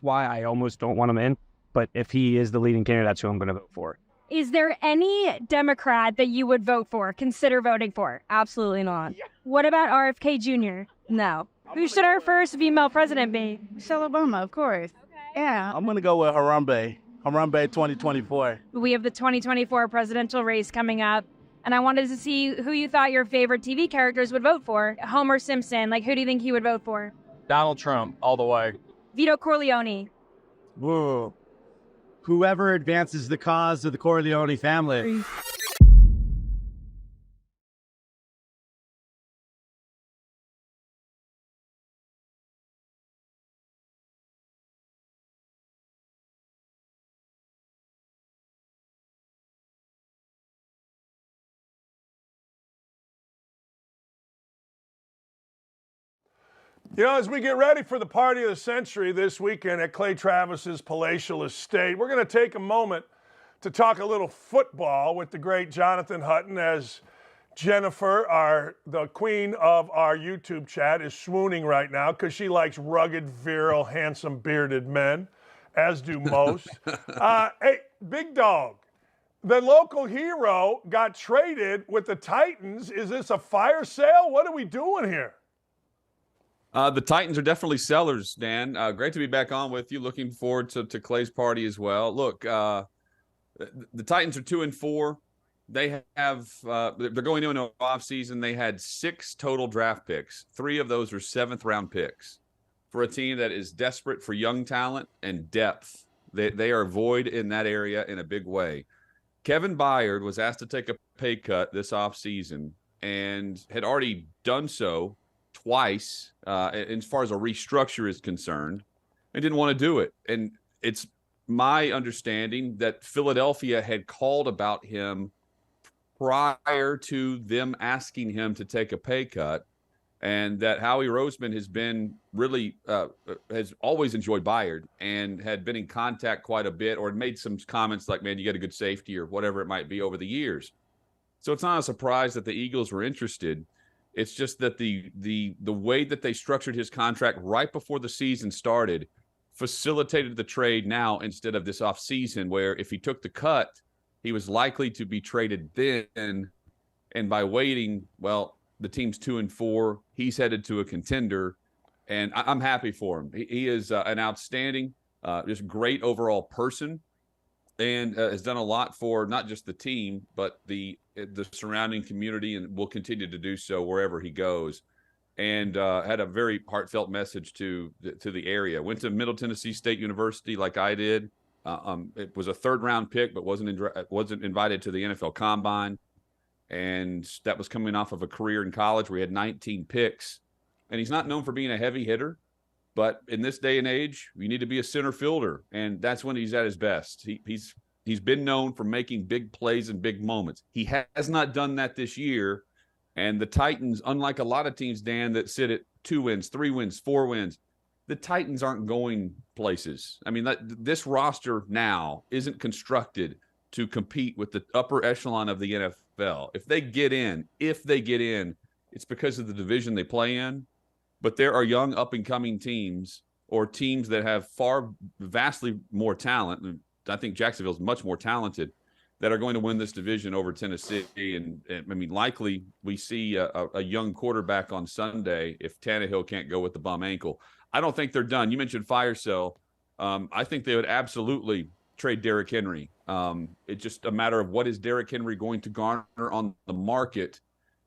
why I almost don't want him in. But if he is the leading candidate, that's who I'm going to vote for. Is there any Democrat that you would vote for, consider voting for? Absolutely not. Yeah. What about RFK Jr.? No. Who should our first female president be? Michelle Obama, of course. Okay. Yeah. I'm going to go with Harambe 2024. We have the 2024 presidential race coming up. And I wanted to see who you thought your favorite TV characters would vote for. Homer Simpson, like who do you think he would vote for? Donald Trump, all the way. Vito Corleone. Whoa. Whoever advances the cause of the Corleone family. You know, as we get ready for the party of the century this weekend at Clay Travis's palatial estate, we're going to take a moment to talk a little football with the great Jonathan Hutton, as Jennifer, the queen of our YouTube chat, is swooning right now because she likes rugged, virile, handsome, bearded men, as do most. Hey, big dog, the local hero got traded with the Titans. Is this a fire sale? What are we doing here? The Titans are definitely sellers, Dan. Great to be back on with you. Looking forward to Clay's party as well. Look, the Titans are 2-4. They have they're going into an offseason. They had 6 total draft picks. 3 of those are 7th-round picks for a team that is desperate for young talent and depth. They are void in that area in a big way. Kevin Byard was asked to take a pay cut this offseason and had already done so twice as far as a restructure is concerned, and didn't want to do it. And it's my understanding that Philadelphia had called about him prior to them asking him to take a pay cut, and that Howie Roseman has been really has always enjoyed Byard and had been in contact quite a bit, or had made some comments like, man, you got a good safety or whatever it might be over the years. So it's not a surprise that the Eagles were interested. It's just that the way that they structured his contract right before the season started facilitated the trade now instead of this offseason, where if he took the cut, he was likely to be traded then. And by waiting, well, the team's 2-4. He's headed to a contender, and I'm happy for him. He is an outstanding, just great overall person, and has done a lot for not just the team, but the surrounding community, and will continue to do so wherever he goes. And had a very heartfelt message to the area. Went to Middle Tennessee State University like I did. It was a 3rd-round pick, but wasn't invited to the NFL Combine. And that was coming off of a career in college where he had 19 picks. And he's not known for being a heavy hitter, but in this day and age, you need to be a center fielder, and that's when he's at his best. He's been known for making big plays and big moments. He has not done that this year. And the Titans, unlike a lot of teams, Dan, that sit at 2 wins, 3 wins, 4 wins, the Titans aren't going places. I mean, this roster now isn't constructed to compete with the upper echelon of the NFL. If they get in, it's because of the division they play in. But there are young up-and-coming teams or teams that have vastly more talent. And I think Jacksonville's much more talented, that are going to win this division over Tennessee. And I mean, likely we see a young quarterback on Sunday if Tannehill can't go with the bum ankle. I don't think they're done. You mentioned fire sale. I think they would absolutely trade Derrick Henry. It's just a matter of what is Derrick Henry going to garner on the market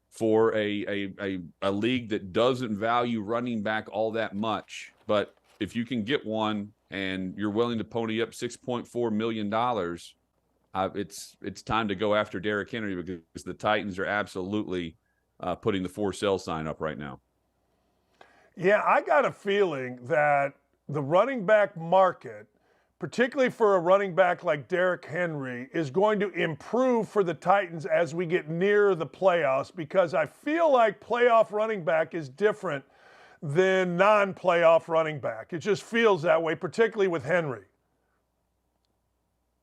for a league that doesn't value running back all that much. But if you can get one and you're willing to pony up $6.4 million, it's time to go after Derrick Henry, because the Titans are absolutely putting the for sale sign up right now. Yeah, I got a feeling that the running back market, particularly for a running back like Derrick Henry, is going to improve for the Titans as we get nearer the playoffs, because I feel like playoff running back is different than non-playoff running back. It just feels that way, particularly with Henry.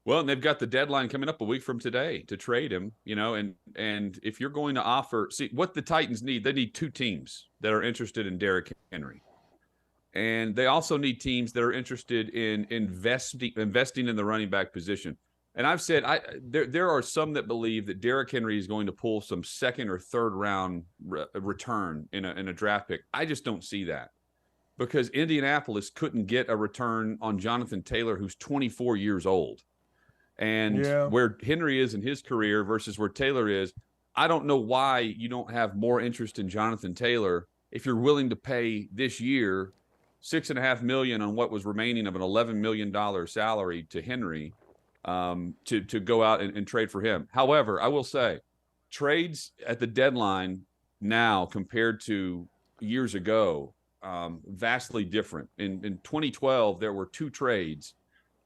Well, and they've got the deadline coming up a week from today to trade him, and if you're going to offer, see what the Titans need, they need 2 teams that are interested in Derrick Henry. And they also need teams that are interested in investing in the running back position. And I've said there are some that believe that Derrick Henry is going to pull some second or third round return in a draft pick. I just don't see that, because Indianapolis couldn't get a return on Jonathan Taylor, who's 24 years old. And where Henry is in his career versus where Taylor is, I don't know why you don't have more interest in Jonathan Taylor if you're willing to pay this year $6.5 million on what was remaining of an $11 million salary to Henry to go out and trade for him. However, I will say trades at the deadline now compared to years ago, vastly different. In 2012, there were 2 trades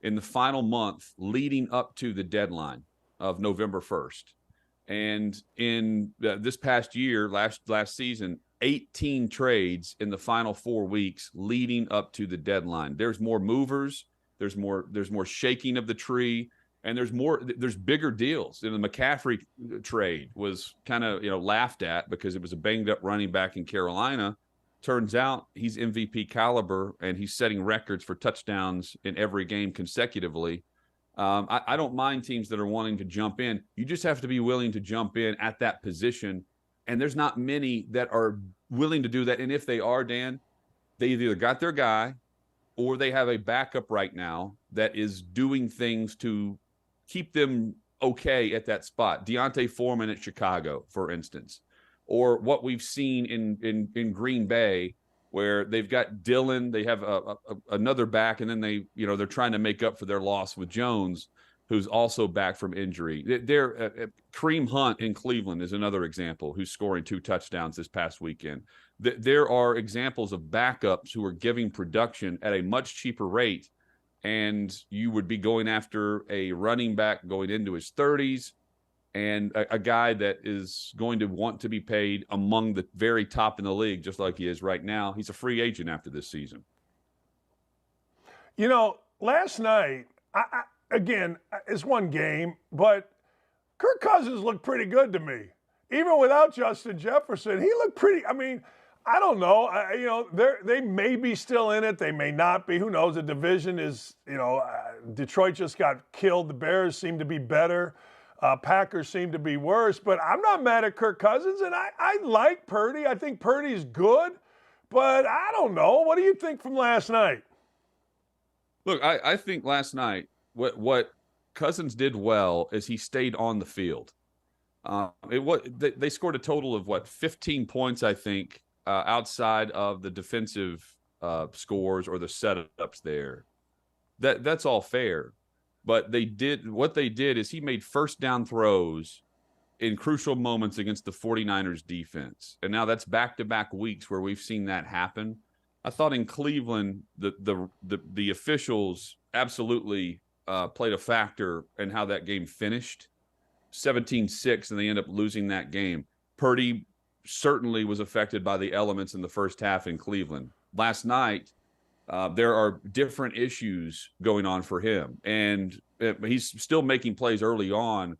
in the final month leading up to the deadline of November 1st. And in this past year, last season, 18 trades in the final 4 weeks leading up to the deadline. There's more movers, there's more shaking of the tree, and there's bigger deals. And the McCaffrey trade was kind of, laughed at because it was a banged up running back in Carolina. Turns out he's MVP caliber, and he's setting records for touchdowns in every game consecutively. I don't mind teams that are wanting to jump in. You just have to be willing to jump in at that position. And there's not many that are willing to do that. And if they are, Dan, they either got their guy or they have a backup right now that is doing things to keep them okay at that spot. Deontay Foreman at Chicago, for instance, or what we've seen in Green Bay, where they've got Dillon, they have another back, and then they're trying to make up for their loss with Jones, who's also back from injury. Kareem Hunt in Cleveland is another example, who's scoring 2 touchdowns this past weekend. There are examples of backups who are giving production at a much cheaper rate, and you would be going after a running back going into his 30s and a guy that is going to want to be paid among the very top in the league, just like he is right now. He's a free agent after this season. Last night, again, it's one game, but Kirk Cousins looked pretty good to me. Even without Justin Jefferson, he looked pretty. I mean, I don't know. They may be still in it. They may not be. Who knows? The division is, Detroit just got killed. The Bears seem to be better. Packers seem to be worse. But I'm not mad at Kirk Cousins, and I like Purdy. I think Purdy's good, but I don't know. What do you think from last night? Look, I think last night what Cousins did well is he stayed on the field. They scored a total of 15 points, I think, outside of the defensive scores or the setups there. That's all fair. But what they did is he made first down throws in crucial moments against the 49ers defense. And now that's back-to-back weeks where we've seen that happen. I thought in Cleveland, the officials absolutely played a factor in how that game finished. 17-6, and they end up losing that game. Purdy certainly was affected by the elements in the first half in Cleveland. Last night, there are different issues going on for him, and he's still making plays early on.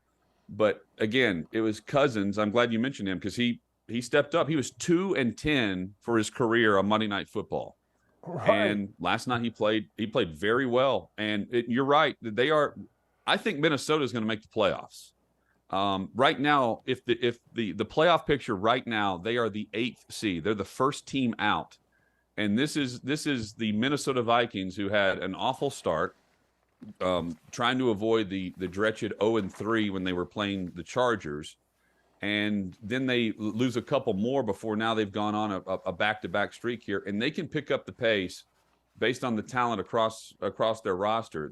But again, it was Cousins. I'm glad you mentioned him because he stepped up. He was 2-10 for his career on Monday Night Football. Right. And last night he played very well. And you're right. I think Minnesota is going to make the playoffs. Right now, if the playoff picture right now, they are the 8th seed. They're the first team out. And this is the Minnesota Vikings, who had an awful start, trying to avoid the wretched 0-3 when they were playing the Chargers. And then they lose a couple more before now they've gone on a back-to-back streak here, and they can pick up the pace based on the talent across their roster.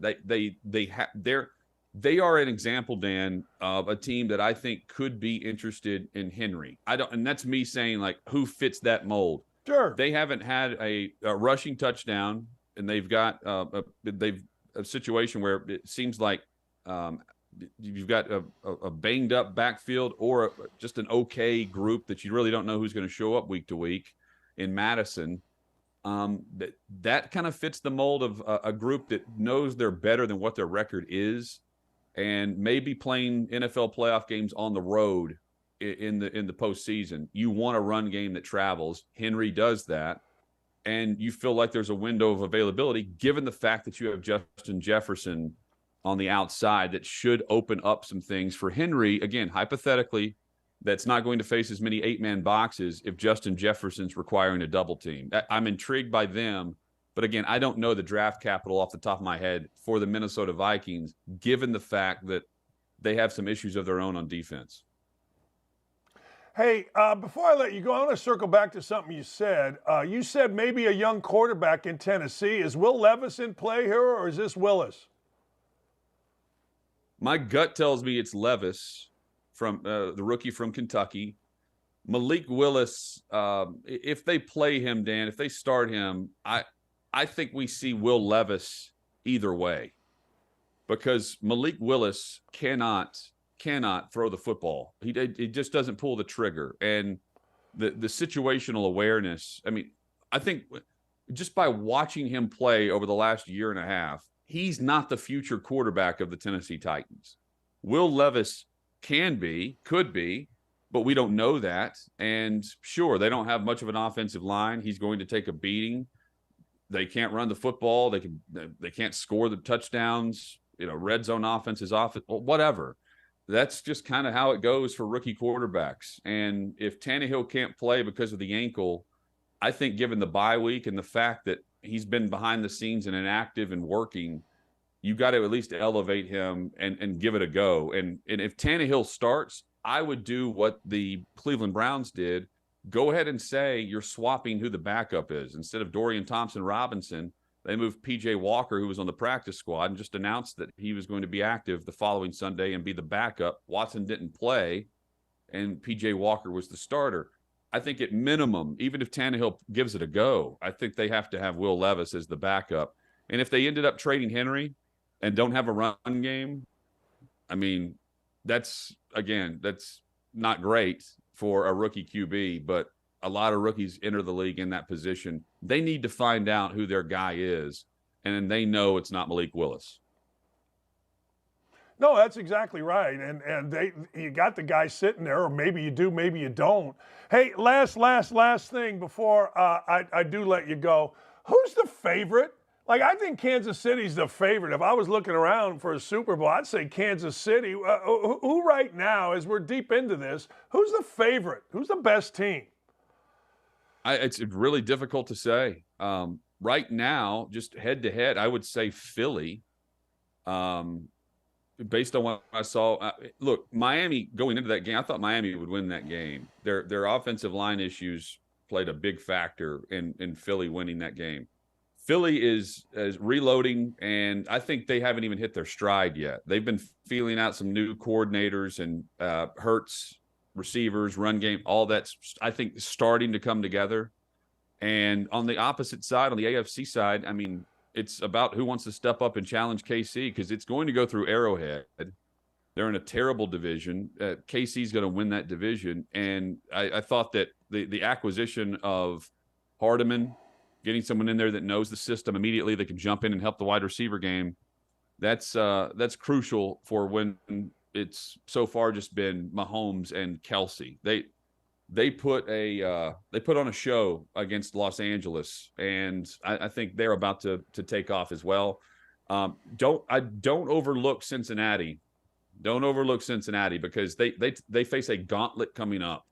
They are an example, Dan, of a team that I think could be interested in Henry. And that's me saying, like, who fits that mold? Sure. They haven't had a rushing touchdown, and they've got a situation where it seems like you've got a banged up backfield or just an okay group that you really don't know who's going to show up week to week in Madison. That kind of fits the mold of a group that knows they're better than what their record is, and maybe playing NFL playoff games on the road in the postseason. You want a run game that travels. Henry does that, and you feel like there's a window of availability given the fact that you have Justin Jefferson on the outside that should open up some things for Henry. Again, hypothetically, that's not going to face as many 8-man boxes if Justin Jefferson's requiring a double team. I'm intrigued by them, but again, I don't know the draft capital off the top of my head for the Minnesota Vikings, given the fact that they have some issues of their own on defense. Hey, before I let you go, I want to circle back to something you said. You said maybe a young quarterback in Tennessee. Is Will Levis in play here, or is this Willis? My gut tells me it's Levis, from the rookie from Kentucky. Malik Willis, if they play him, Dan, if they start him, I think we see Will Levis either way, because Malik Willis cannot throw the football. He just doesn't pull the trigger. And the situational awareness, I mean, I think just by watching him play over the last year and a half, he's not the future quarterback of the Tennessee Titans. Will Levis could be, but we don't know that. And sure, they don't have much of an offensive line. He's going to take a beating. They can't run the football. They can't score the touchdowns. Red zone offense is off. Whatever. That's just kind of how it goes for rookie quarterbacks. And if Tannehill can't play because of the ankle, I think given the bye week and the fact that he's been behind the scenes and inactive and working, you got to at least elevate him and give it a go. And if Tannehill starts, I would do what the Cleveland Browns did. Go ahead and say you're swapping who the backup is. Instead of Dorian Thompson-Robinson, they moved P.J. Walker, who was on the practice squad, and just announced that he was going to be active the following Sunday and be the backup. Watson didn't play, and P.J. Walker was the starter. I think at minimum, even if Tannehill gives it a go, I think they have to have Will Levis as the backup. And if they ended up trading Henry and don't have a run game, I mean, that's not great for a rookie QB, but a lot of rookies enter the league in that position. They need to find out who their guy is, and then they know it's not Malik Willis. No, that's exactly right. And you got the guy sitting there, or maybe you do, maybe you don't. Hey, last thing before I do let you go. Who's the favorite? Like, I think Kansas City's the favorite. If I was looking around for a Super Bowl, I'd say Kansas City. Who right now, as we're deep into this, who's the favorite? Who's the best team? It's really difficult to say. Right now, just head-to-head, I would say Philly. Based on what I saw, look, Miami going into that game, I thought Miami would win that game. Their offensive line issues played a big factor in Philly winning that game. Philly is reloading, and I think they haven't even hit their stride yet. They've been feeling out some new coordinators and Hurts, receivers, run game, all that's, I think, starting to come together. And on the opposite side, on the AFC side, I mean, It's about who wants to step up and challenge KC because it's going to go through Arrowhead. They're in a terrible division. KC's going to win that division. And I thought that the acquisition of Hardiman, getting someone in there that knows the system immediately, that can jump in and help the wide receiver game, that's crucial for when it's so far just been Mahomes and Kelce. They put on a show against Los Angeles, and I think they're about to take off as well. Don't overlook Cincinnati. Don't overlook Cincinnati because they face a gauntlet coming up.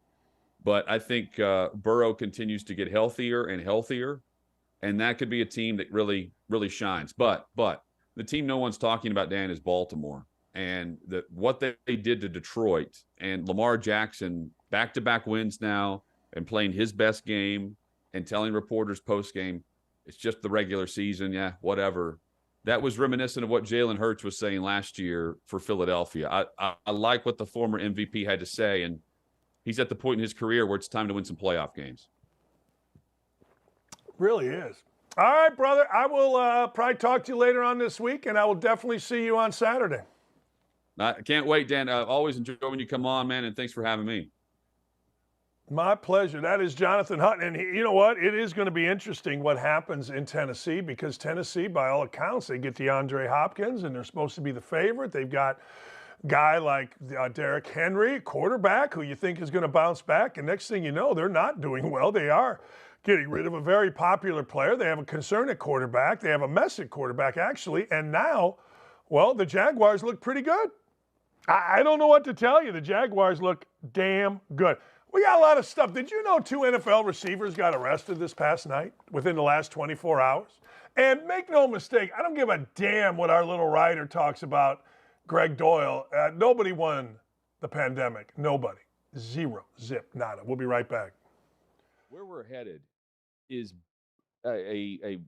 But I think Burrow continues to get healthier and healthier, and that could be a team that really, really shines. But the team no one's talking about, Dan, is Baltimore. And what they did to Detroit and Lamar Jackson, back-to-back wins now and playing his best game and telling reporters post-game, it's just the regular season, yeah, whatever. That was reminiscent of what Jalen Hurts was saying last year for Philadelphia. I like what the former MVP had to say, and he's at the point in his career where it's time to win some playoff games. Really is. All right, brother. I will probably talk to you later on this week, and I will definitely see you on Saturday. I can't wait, Dan. I always enjoy when you come on, man, and thanks for having me. My pleasure. That is Jonathan Hutton. And you know what? It is going to be interesting what happens in Tennessee because Tennessee, by all accounts, they get DeAndre Hopkins, and they're supposed to be the favorite. They've got a guy like Derrick Henry, quarterback, who you think is going to bounce back. And next thing you know, they're not doing well. They are getting rid of a very popular player. They have a concern at quarterback. They have a mess at quarterback, actually. And now, well, the Jaguars look pretty good. I don't know what to tell you. The Jaguars look damn good. We got a lot of stuff. Did you know 2 NFL receivers got arrested this past night within the last 24 hours? And make no mistake, I don't give a damn what our little writer talks about Greg Doyle. Nobody won the pandemic. Nobody. Zero. Zip. Nada. We'll be right back. Where we're headed is a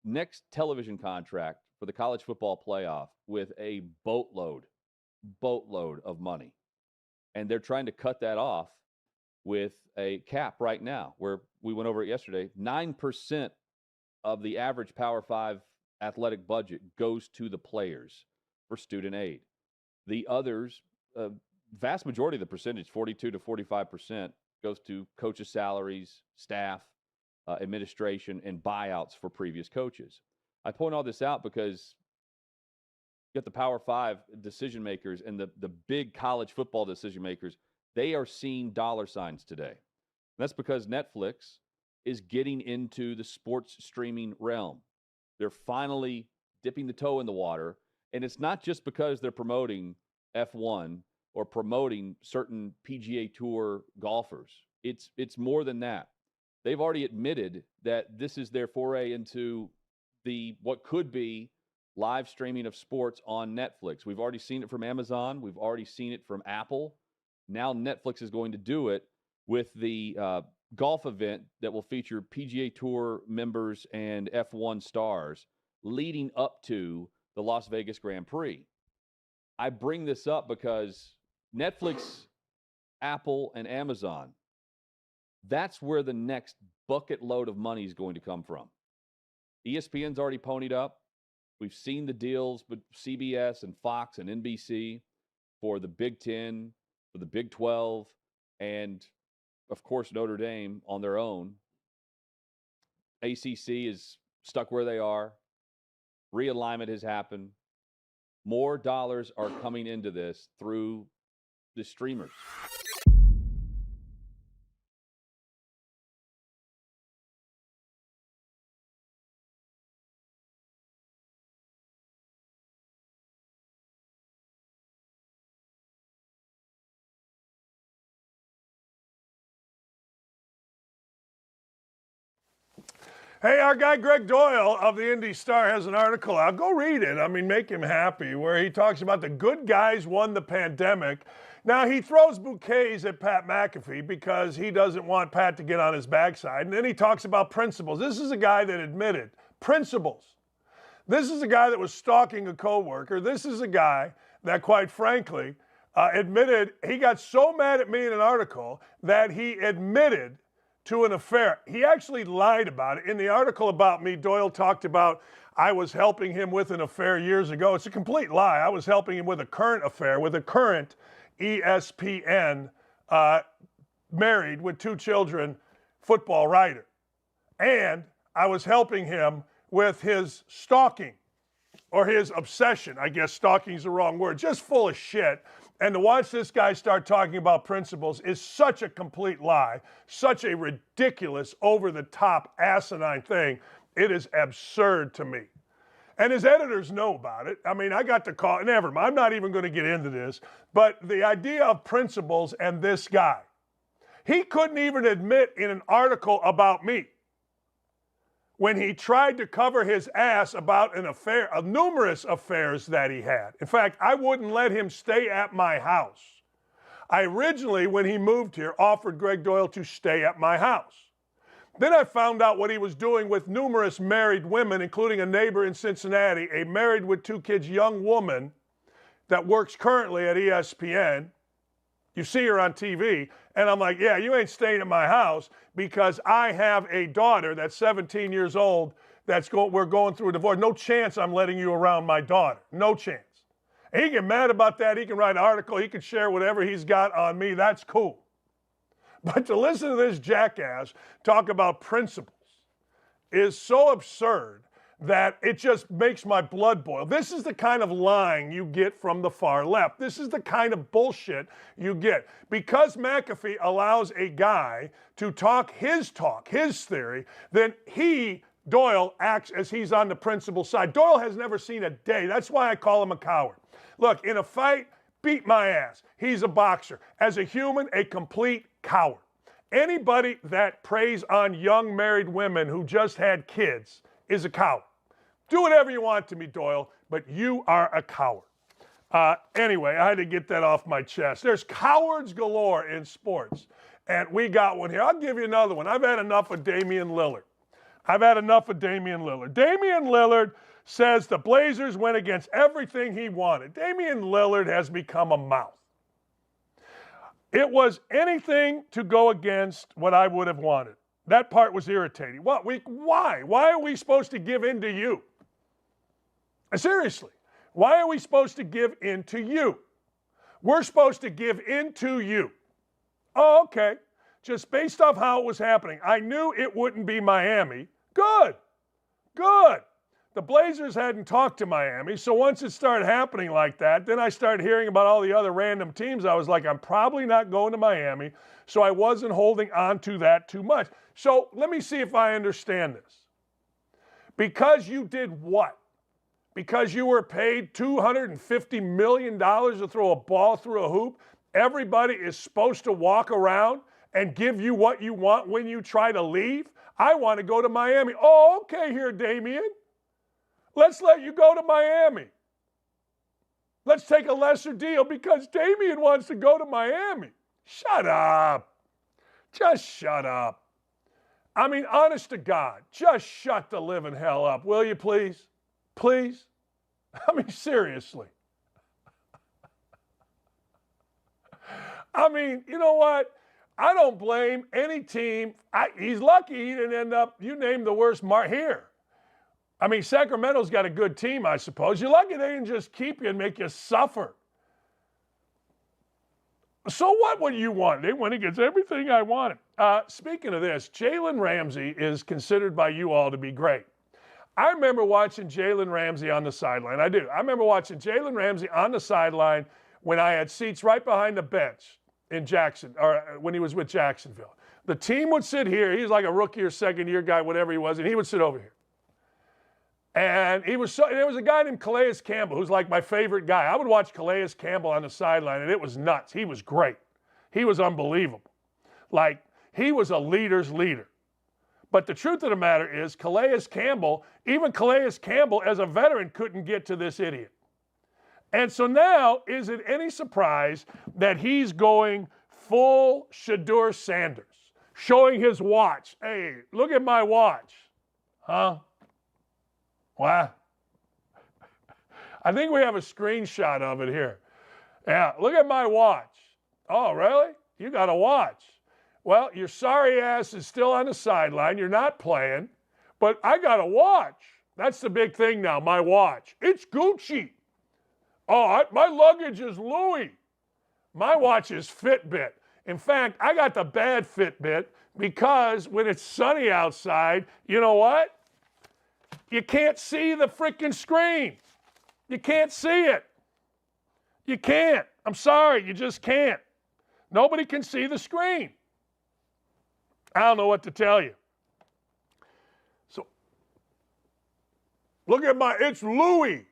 next television contract for the college football playoff with a boatload of money. And they're trying to cut that off with a cap right now, where we went over it yesterday. 9% of the average Power 5 athletic budget goes to the players for student aid. The others, vast majority of the percentage, 42 to 45%, goes to coaches' salaries, staff, administration, and buyouts for previous coaches. I point all this out because you got the Power 5 decision makers and the big college football decision makers. They are seeing dollar signs today. And that's because Netflix is getting into the sports streaming realm. They're finally dipping the toe in the water. And it's not just because they're promoting F1 or promoting certain PGA Tour golfers. It's more than that. They've already admitted that this is their foray into what could be live streaming of sports on Netflix. We've already seen it from Amazon. We've already seen it from Apple. Now Netflix is going to do it with the golf event that will feature PGA Tour members and F1 stars leading up to the Las Vegas Grand Prix. I bring this up because Netflix, Apple, and Amazon, that's where the next bucket load of money is going to come from. ESPN's already ponied up. We've seen the deals with CBS and Fox and NBC for the Big Ten, for the Big 12, and, of course, Notre Dame on their own. ACC is stuck where they are. Realignment has happened. More dollars are coming into this through the streamers. Hey, our guy Greg Doyle of the Indy Star has an article out. Go read it. I mean, make him happy, where he talks about the good guys won the pandemic. Now, he throws bouquets at Pat McAfee because he doesn't want Pat to get on his backside. And then he talks about principles. This is a guy that admitted principles. This is a guy that was stalking a coworker. This is a guy that, quite frankly, admitted he got so mad at me in an article that he admitted to an affair. He actually lied about it. In the article about me, Doyle talked about I was helping him with an affair years ago. It's a complete lie. I was helping him with a current affair with a current ESPN married with 2 children football writer. And I was helping him with his stalking or his obsession. I guess stalking is the wrong word. Just full of shit. And to watch this guy start talking about principles is such a complete lie, such a ridiculous, over-the-top, asinine thing. It is absurd to me. And his editors know about it. I mean, I got the call. Never mind. I'm not even going to get into this. But the idea of principles and this guy, he couldn't even admit in an article about me when he tried to cover his ass about an affair, numerous affairs that he had. In fact, I wouldn't let him stay at my house. I originally, when he moved here, offered Greg Doyle to stay at my house. Then I found out what he was doing with numerous married women, including a neighbor in Cincinnati, a married with 2 kids young woman that works currently at ESPN. You see her on TV. And I'm like, yeah, you ain't staying at my house because I have a daughter that's 17 years old we're going through a divorce. No chance I'm letting you around my daughter. No chance. And he can get mad about that. He can write an article. He can share whatever he's got on me. That's cool. But to listen to this jackass talk about principles is so absurd that it just makes my blood boil. This is the kind of lying you get from the far left. This is the kind of bullshit you get. Because McAfee allows a guy to talk, his theory, then he, Doyle, acts as he's on the principle side. Doyle has never seen a day. That's why I call him a coward. Look, in a fight, beat my ass. He's a boxer. As a human, a complete coward. Anybody that preys on young married women who just had kids is a coward. Do whatever you want to me, Doyle, but you are a coward. Anyway, I had to get that off my chest. There's cowards galore in sports, and we got one here. I'll give you another one. I've had enough of Damian Lillard. Damian Lillard says the Blazers went against everything he wanted. Damian Lillard has become a mouth. It was anything to go against what I would have wanted. That part was irritating. Why? Why are we supposed to give in to you? Seriously, why are we supposed to give in to you? We're supposed to give in to you. Oh, okay. Just based off how it was happening. I knew it wouldn't be Miami. Good. The Blazers hadn't talked to Miami, so once it started happening like that, then I started hearing about all the other random teams. I was like, I'm probably not going to Miami, so I wasn't holding on to that too much. So let me see if I understand this. Because you did what? Because you were paid $250 million to throw a ball through a hoop, everybody is supposed to walk around and give you what you want when you try to leave? I want to go to Miami. Oh, okay here, Damian. Let's let you go to Miami. Let's take a lesser deal because Damian wants to go to Miami. Shut up. Just shut up. I mean, honest to God, just shut the living hell up, will you please? Please? I mean, seriously. I mean, you know what? I don't blame any team. He's lucky he didn't end up, you named the worst mark here. I mean, Sacramento's got a good team, I suppose. You're lucky they didn't just keep you and make you suffer. So what would you want? They went against everything I wanted. Speaking of this, Jalen Ramsey is considered by you all to be great. I remember watching Jalen Ramsey on the sideline. I do. I remember watching Jalen Ramsey on the sideline when I had seats right behind the bench in Jackson, or when he was with Jacksonville. The team would sit here. He was like a rookie or second-year guy, whatever he was, and he would sit over here. And there was a guy named Calais Campbell who's like my favorite guy. I would watch Calais Campbell on the sideline, and it was nuts. He was great. He was unbelievable. Like, he was a leader's leader. But the truth of the matter is, even Calais Campbell as a veteran couldn't get to this idiot. And so now, is it any surprise that he's going full Shedeur Sanders, showing his watch? Hey, look at my watch. Huh? What? I think we have a screenshot of it here. Yeah, look at my watch. Oh, really? You got a watch. Well, your sorry ass is still on the sideline. You're not playing. But I got a watch. That's the big thing now, my watch. It's Gucci. Oh, my luggage is Louis. My watch is Fitbit. In fact, I got the bad Fitbit because when it's sunny outside, you know what? You can't see the freaking screen. You can't see it. You can't. I'm sorry, you just can't. Nobody can see the screen. I don't know what to tell you. So, look at it's Louis.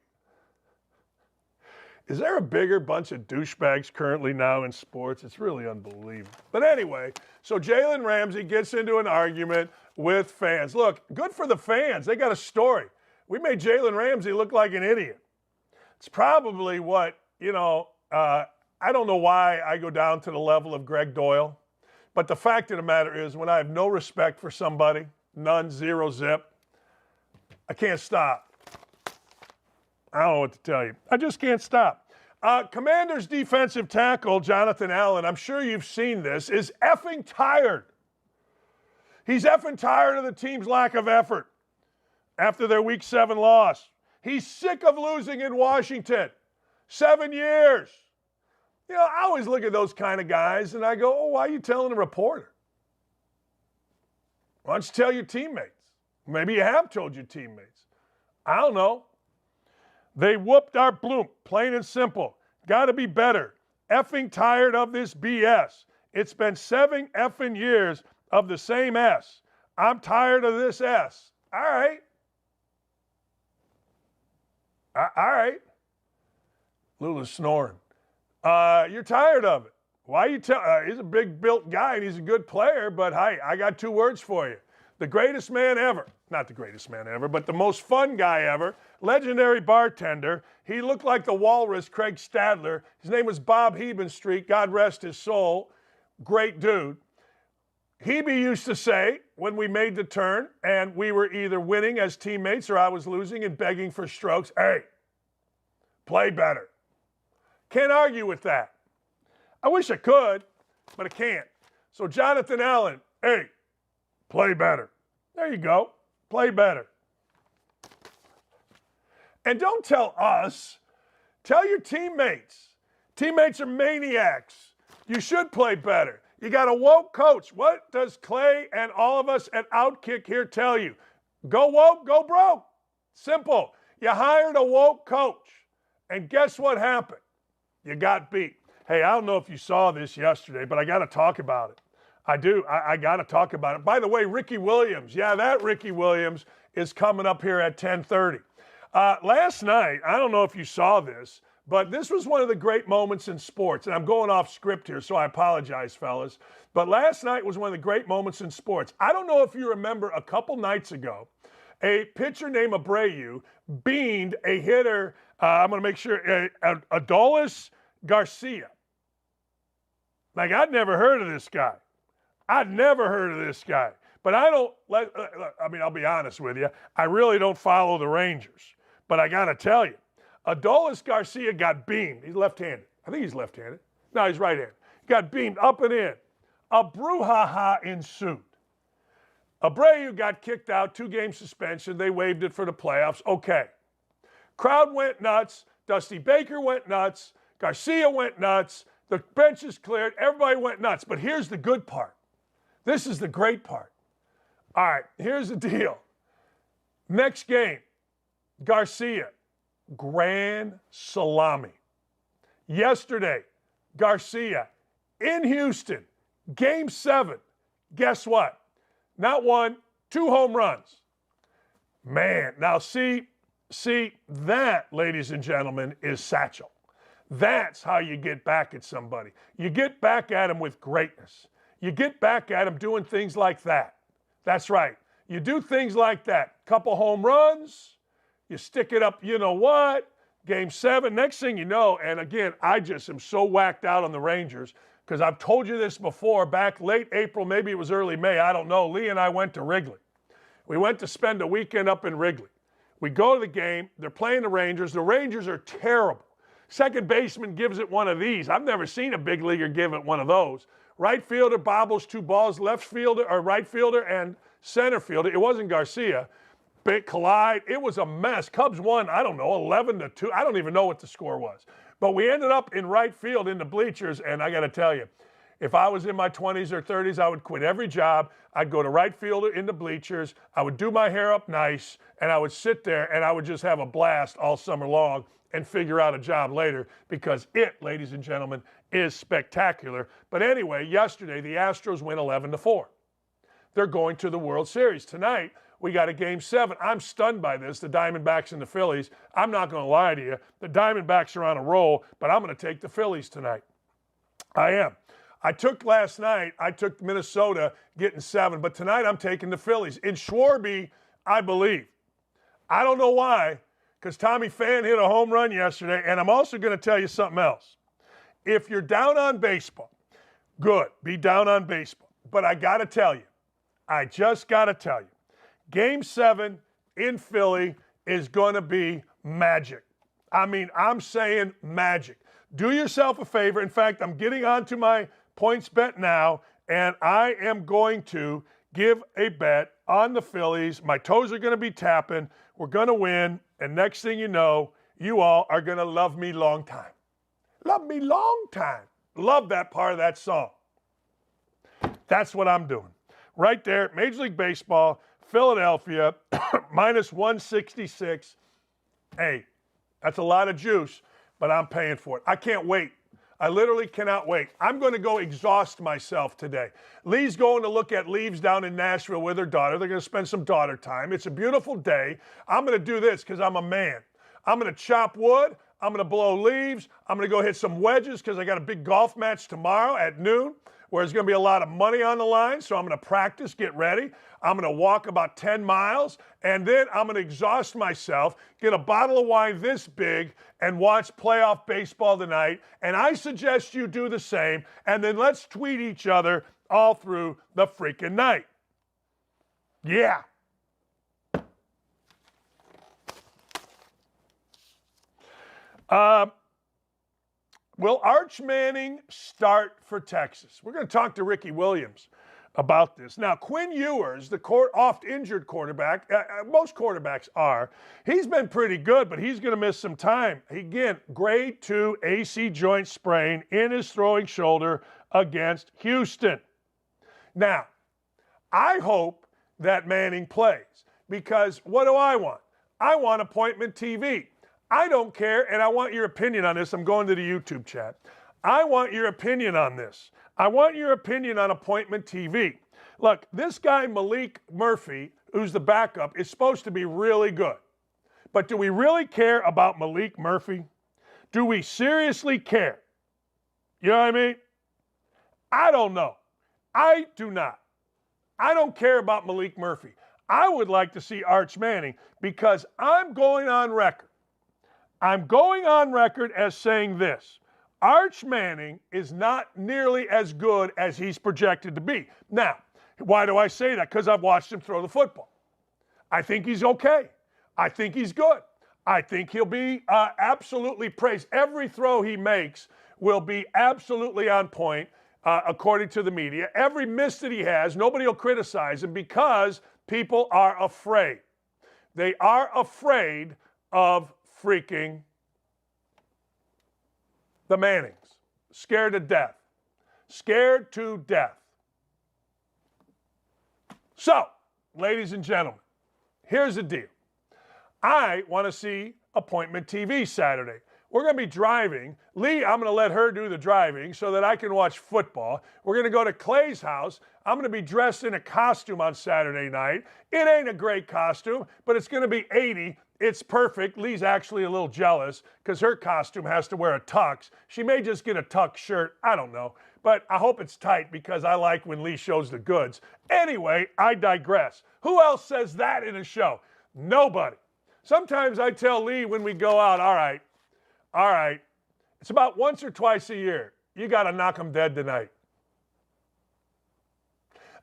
Is there a bigger bunch of douchebags currently now in sports? It's really unbelievable. But anyway, so Jalen Ramsey gets into an argument with fans. Look, good for the fans. They got a story. We made Jalen Ramsey look like an idiot. It's probably what, I don't know why I go down to the level of Greg Doyle. But the fact of the matter is, when I have no respect for somebody, none, zero, zip, I can't stop. I don't know what to tell you. I just can't stop. Commanders defensive tackle, Jonathan Allen, I'm sure you've seen this, is effing tired. He's effing tired of the team's lack of effort after their Week 7 loss. He's sick of losing in Washington. 7 years. I always look at those kind of guys and I go, oh, why are you telling a reporter? Why don't you tell your teammates? Maybe you have told your teammates. I don't know. They whooped our bloom, plain and simple. Got to be better. Effing tired of this BS. It's been 7 effing years of the same S. I'm tired of this S. All right. All right. Lula's snoring. You're tired of it. Why you tell? He's a big built guy and he's a good player, but hey, I got 2 words for you. The greatest man ever. Not the greatest man ever, but the most fun guy ever. Legendary bartender. He looked like the walrus, Craig Stadler. His name was Bob Hebenstreet. God rest his soul. Great dude. Hebe used to say when we made the turn and we were either winning as teammates or I was losing and begging for strokes, hey, play better. Can't argue with that. I wish I could, but I can't. So Jonathan Allen, hey, play better. There you go. Play better. And don't tell us. Tell your teammates. Teammates are maniacs. You should play better. You got a woke coach. What does Clay and all of us at Outkick here tell you? Go woke, go broke. Simple. You hired a woke coach. And guess what happened? You got beat. Hey, I don't know if you saw this yesterday, but I got to talk about it. I do. I got to talk about it. By the way, Ricky Williams. Yeah, that Ricky Williams is coming up here at 10:30. Last night, I don't know if you saw this, but this was one of the great moments in sports. And I'm going off script here, so I apologize, fellas. But last night was one of the great moments in sports. I don't know if you remember a couple nights ago, a pitcher named Abreu beamed a hitter, I'm going to make sure, Adolis Garcia. Like, I'd never heard of this guy. But I'll be honest with you. I really don't follow the Rangers. But I got to tell you, Adolis Garcia got beamed. He's left-handed. I think he's left-handed. No, he's right-handed. Got beamed up and in. A brouhaha ensued. Abreu got kicked out, 2-game suspension. They waived it for the playoffs. Okay. Crowd went nuts. Dusty Baker went nuts. Garcia went nuts. The bench is cleared. Everybody went nuts. But here's the good part. This is the great part. All right, here's the deal. Next game, Garcia, grand salami. Yesterday, Garcia in Houston, Game 7. Guess what? Not 1, 2 home runs. Man, now see, that, ladies and gentlemen, is Satchel. That's how you get back at somebody. You get back at them with greatness. You get back at them doing things like that. That's right. You do things like that. Couple home runs. You stick it up, you know what? Game 7. Next thing you know, and again, I just am so whacked out on the Rangers because I've told you this before, back late April, maybe it was early May, I don't know. Lee and I went to Wrigley. We went to spend a weekend up in Wrigley. We go to the game. They're playing the Rangers. The Rangers are terrible. Second baseman gives it one of these. I've never seen a big leaguer give it one of those. Right fielder bobbles 2 balls, left fielder or right fielder and center fielder. It wasn't Garcia. Big collide. It was a mess. Cubs won, I don't know, 11-2. I don't even know what the score was. But we ended up in right field in the bleachers, and I got to tell you, if I was in my 20s or 30s, I would quit every job. I'd go to right fielder in the bleachers. I would do my hair up nice, and I would sit there, and I would just have a blast all summer long and figure out a job later because it, ladies and gentlemen, is spectacular. But anyway, yesterday, the Astros win 11-4. They're going to the World Series. Tonight, we got a Game 7. I'm stunned by this, the Diamondbacks and the Phillies. I'm not going to lie to you. The Diamondbacks are on a roll, but I'm going to take the Phillies tonight. I am. I took Minnesota getting 7, but tonight I'm taking the Phillies. In Schwarby, I believe. I don't know why, because Tommy Pham hit a home run yesterday, and I'm also going to tell you something else. If you're down on baseball, good, be down on baseball. But I got to tell you, I just got to tell you, Game 7 in Philly is going to be magic. I mean, I'm saying magic. Do yourself a favor. In fact, I'm getting on to my points bet now, and I am going to give a bet on the Phillies. My toes are going to be tapping. We're going to win, and next thing you know, you all are going to love me long time. Love me long time. Love that part of that song. That's what I'm doing. Right there, Major League Baseball, Philadelphia, minus 166. Hey, that's a lot of juice, but I'm paying for it. I can't wait. I literally cannot wait. I'm going to go exhaust myself today. Lee's going to look at leaves down in Nashville with her daughter. They're going to spend some daughter time. It's a beautiful day. I'm going to do this because I'm a man. I'm going to chop wood. I'm going to blow leaves. I'm going to go hit some wedges because I got a big golf match tomorrow at noon where there's going to be a lot of money on the line. So I'm going to practice, get ready. I'm going to walk about 10 miles, and then I'm going to exhaust myself, get a bottle of wine this big, and watch playoff baseball tonight. And I suggest you do the same, and then let's tweet each other all through the freaking night. Yeah. Will Arch Manning start for Texas? We're going to talk to Ricky Williams about this. Now, Quinn Ewers, the oft-injured quarterback, most quarterbacks are, he's been pretty good, but he's going to miss some time. Again, grade 2 AC joint sprain in his throwing shoulder against Houston. Now, I hope that Manning plays because what do I want? I want appointment TV. I don't care, and I want your opinion on this. I'm going to the YouTube chat. I want your opinion on this. I want your opinion on appointment TV. Look, this guy, Malik Murphy, who's the backup, is supposed to be really good. But do we really care about Malik Murphy? Do we seriously care? You know what I mean? I don't know. I do not. I don't care about Malik Murphy. I would like to see Arch Manning because I'm going on record. I'm going on record as saying this. Arch Manning is not nearly as good as he's projected to be. Now, why do I say that? Because I've watched him throw the football. I think he's okay. I think he's good. I think he'll be absolutely praised. Every throw he makes will be absolutely on point, according to the media. Every miss that he has, nobody will criticize him because people are afraid. They are afraid of freaking the Mannings. Scared to death. Scared to death. So, ladies and gentlemen, here's the deal. I want to see appointment TV Saturday. We're going to be driving. Lee, I'm going to let her do the driving so that I can watch football. We're going to go to Clay's house. I'm going to be dressed in a costume on Saturday night. It ain't a great costume, but it's going to be 80. It's perfect. Lee's actually a little jealous because her costume has to wear a tux. She may just get a tux shirt. I don't know. But I hope it's tight because I like when Lee shows the goods. Anyway, I digress. Who else says that in a show? Nobody. Sometimes I tell Lee when we go out, all right, it's about once or twice a year. You got to knock them dead tonight.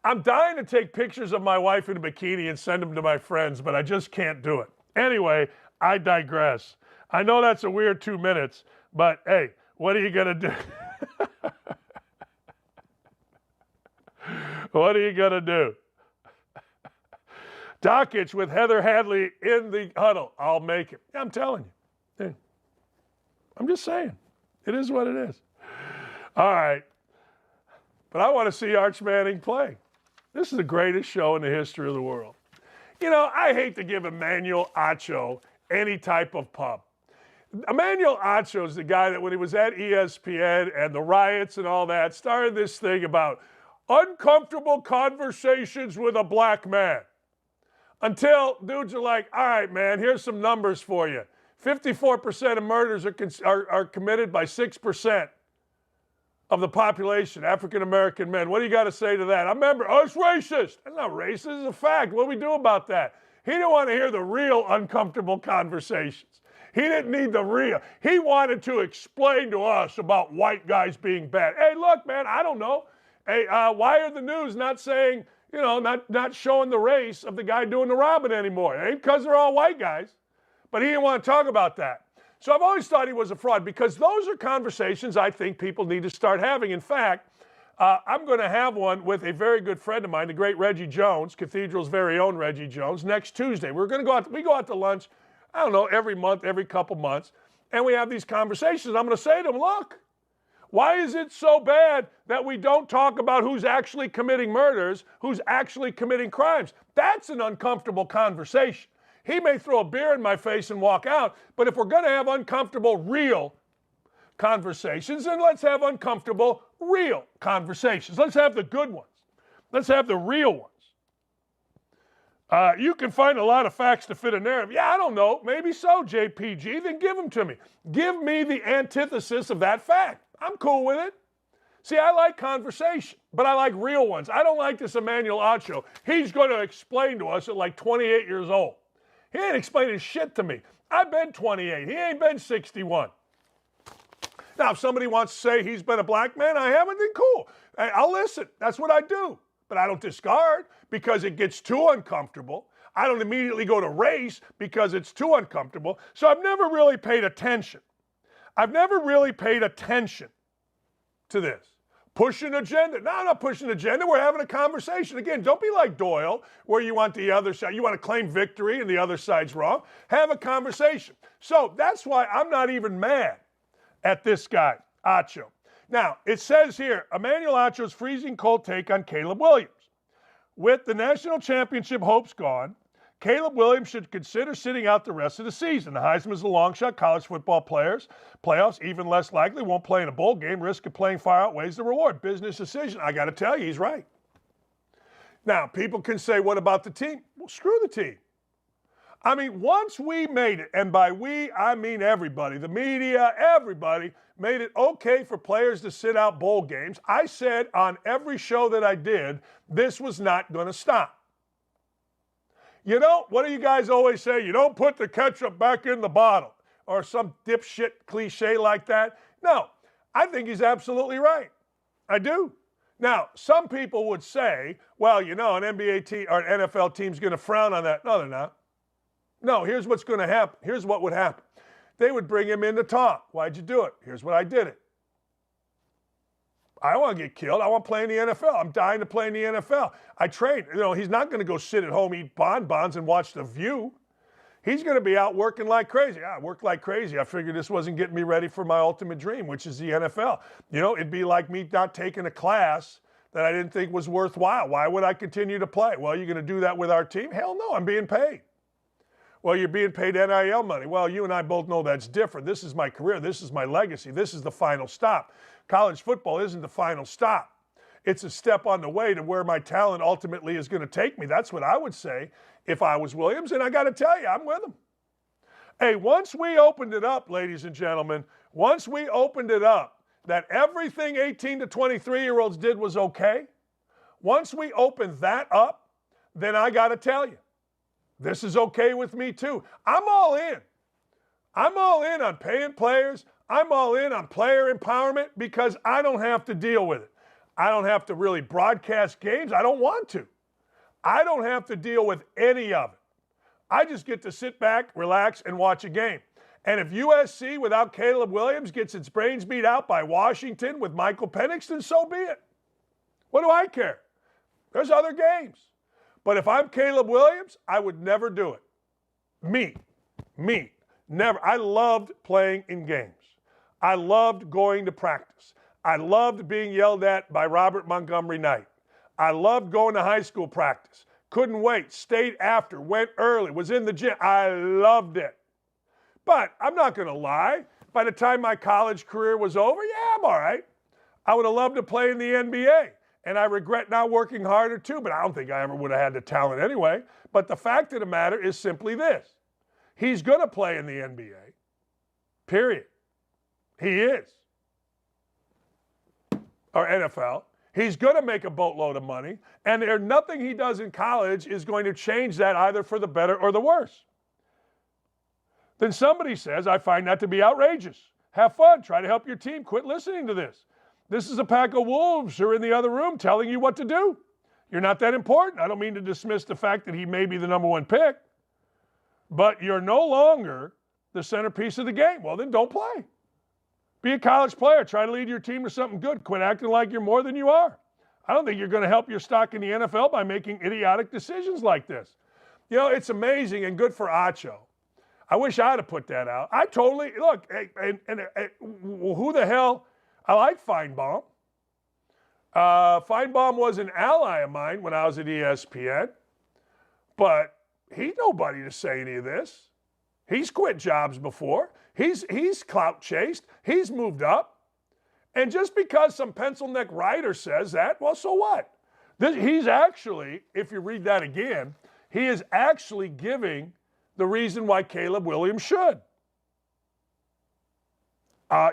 I'm dying to take pictures of my wife in a bikini and send them to my friends, but I just can't do it. Anyway, I digress. I know that's a weird 2 minutes, but hey, what are you going to do? What are you going to do? Dakich with Heather Hadley in the huddle. I'll make it. I'm telling you. Hey, I'm just saying. It is what it is. All right. But I want to see Arch Manning play. This is the greatest show in the history of the world. You know, I hate to give Emmanuel Acho any type of pub. Emmanuel Acho is the guy that when he was at ESPN and the riots and all that, started this thing about uncomfortable conversations with a black man. Until dudes are like, all right, man, here's some numbers for you. 54% of murders are committed by 6% of the population, African-American men. What do you got to say to that? I remember, oh, it's racist. That's not racist. It's a fact. What do we do about that? He didn't want to hear the real uncomfortable conversations. He didn't need the real. He wanted to explain to us about white guys being bad. Hey, look, man, I don't know. Hey, why are the news not saying, you know, not showing the race of the guy doing the robbing anymore? It ain't because they're all white guys. But he didn't want to talk about that. So I've always thought he was a fraud because those are conversations I think people need to start having. In fact, I'm going to have one with a very good friend of mine, the great Reggie Jones, Cathedral's very own Reggie Jones, next Tuesday. We go out to lunch, I don't know, every month, every couple months, and we have these conversations. I'm going to say to him, look, why is it so bad that we don't talk about who's actually committing murders, who's actually committing crimes? That's an uncomfortable conversation. He may throw a beer in my face and walk out, but if we're going to have uncomfortable, real conversations, then let's have uncomfortable, real conversations. Let's have the good ones. Let's have the real ones. You can find a lot of facts to fit a narrative. Yeah, I don't know. Maybe so, JPG. Then give them to me. Give me the antithesis of that fact. I'm cool with it. See, I like conversation, but I like real ones. I don't like this Emmanuel Acho. He's going to explain to us at like 28 years old. He ain't explaining shit to me. I've been 28. He ain't been 61. Now, if somebody wants to say he's been a black man, I haven't, then cool. I'll listen. That's what I do. But I don't discard because it gets too uncomfortable. I don't immediately go to race because it's too uncomfortable. So I've never really paid attention. I've never really paid attention to this. Push an agenda. No, I'm not pushing an agenda. We're having a conversation. Again, don't be like Doyle, where you want the other side. You want to claim victory and the other side's wrong. Have a conversation. So that's why I'm not even mad at this guy, Acho. Now, it says here, Emmanuel Acho's freezing cold take on Caleb Williams. With the national championship hopes gone, Caleb Williams should consider sitting out the rest of the season. The Heisman is a long shot. College football players, playoffs, even less likely, won't play in a bowl game. Risk of playing far outweighs the reward. Business decision. I got to tell you, he's right. Now, people can say, what about the team? Well, screw the team. I mean, once we made it, and by we, I mean everybody, the media, everybody, made it okay for players to sit out bowl games, I said on every show that I did, this was not going to stop. You know, what do you guys always say? You don't put the ketchup back in the bottle or some dipshit cliche like that. No, I think he's absolutely right. I do. Now, some people would say, well, you know, an NBA team or an NFL team's going to frown on that. No, they're not. No, here's what's going to happen. Here's what would happen. They would bring him in to talk. Why'd you do it? Here's what I did it. I don't want to get killed. I want to play in the NFL. I'm dying to play in the NFL. I train. You know, he's not going to go sit at home, eat bonbons, and watch The View. He's going to be out working like crazy. I worked like crazy. I figured this wasn't getting me ready for my ultimate dream, which is the NFL. You know, it'd be like me not taking a class that I didn't think was worthwhile. Why would I continue to play? Well, you're going to do that with our team? Hell no, I'm being paid. Well, you're being paid NIL money. Well, you and I both know that's different. This is my career. This is my legacy. This is the final stop. College football isn't the final stop. It's a step on the way to where my talent ultimately is going to take me. That's what I would say if I was Williams, and I got to tell you, I'm with him. Hey, once we opened it up, ladies and gentlemen, once we opened it up, that everything 18 to 23-year-olds did was okay, once we opened that up, then I got to tell you, this is okay with me too. I'm all in. I'm all in on paying players. I'm all in on player empowerment because I don't have to deal with it. I don't have to really broadcast games. I don't want to. I don't have to deal with any of it. I just get to sit back, relax, and watch a game. And if USC without Caleb Williams gets its brains beat out by Washington with Michael Penix, then so be it. What do I care? There's other games. But if I'm Caleb Williams, I would never do it. Me, never. I loved playing in games. I loved going to practice. I loved being yelled at by Robert Montgomery Knight. I loved going to high school practice. Couldn't wait, stayed after, went early, was in the gym. I loved it. But I'm not going to lie. By the time my college career was over, yeah, I'm all right. I would have loved to play in the NBA. And I regret not working harder too, but I don't think I ever would have had the talent anyway. But the fact of the matter is simply this. He's going to play in the NBA. Period. He is. Or NFL. He's going to make a boatload of money. And there's nothing he does in college is going to change that either for the better or the worse. Then somebody says, I find that to be outrageous. Have fun. Try to help your team. Quit listening to this. This is a pack of wolves who are in the other room telling you what to do. You're not that important. I don't mean to dismiss the fact that he may be the number one pick, but you're no longer the centerpiece of the game. Well, then don't play. Be a college player. Try to lead your team to something good. Quit acting like you're more than you are. I don't think you're going to help your stock in the NFL by making idiotic decisions like this. You know, it's amazing and good for Acho. I wish I'd have put that out. I totally, look, who the hell, I like Feinbaum. Feinbaum was an ally of mine when I was at ESPN, but he's nobody to say any of this. He's quit jobs before. He's clout chased. He's moved up. And just because some pencil neck writer says that, well, so what? He's actually, if you read that again, he is actually giving the reason why Caleb Williams should.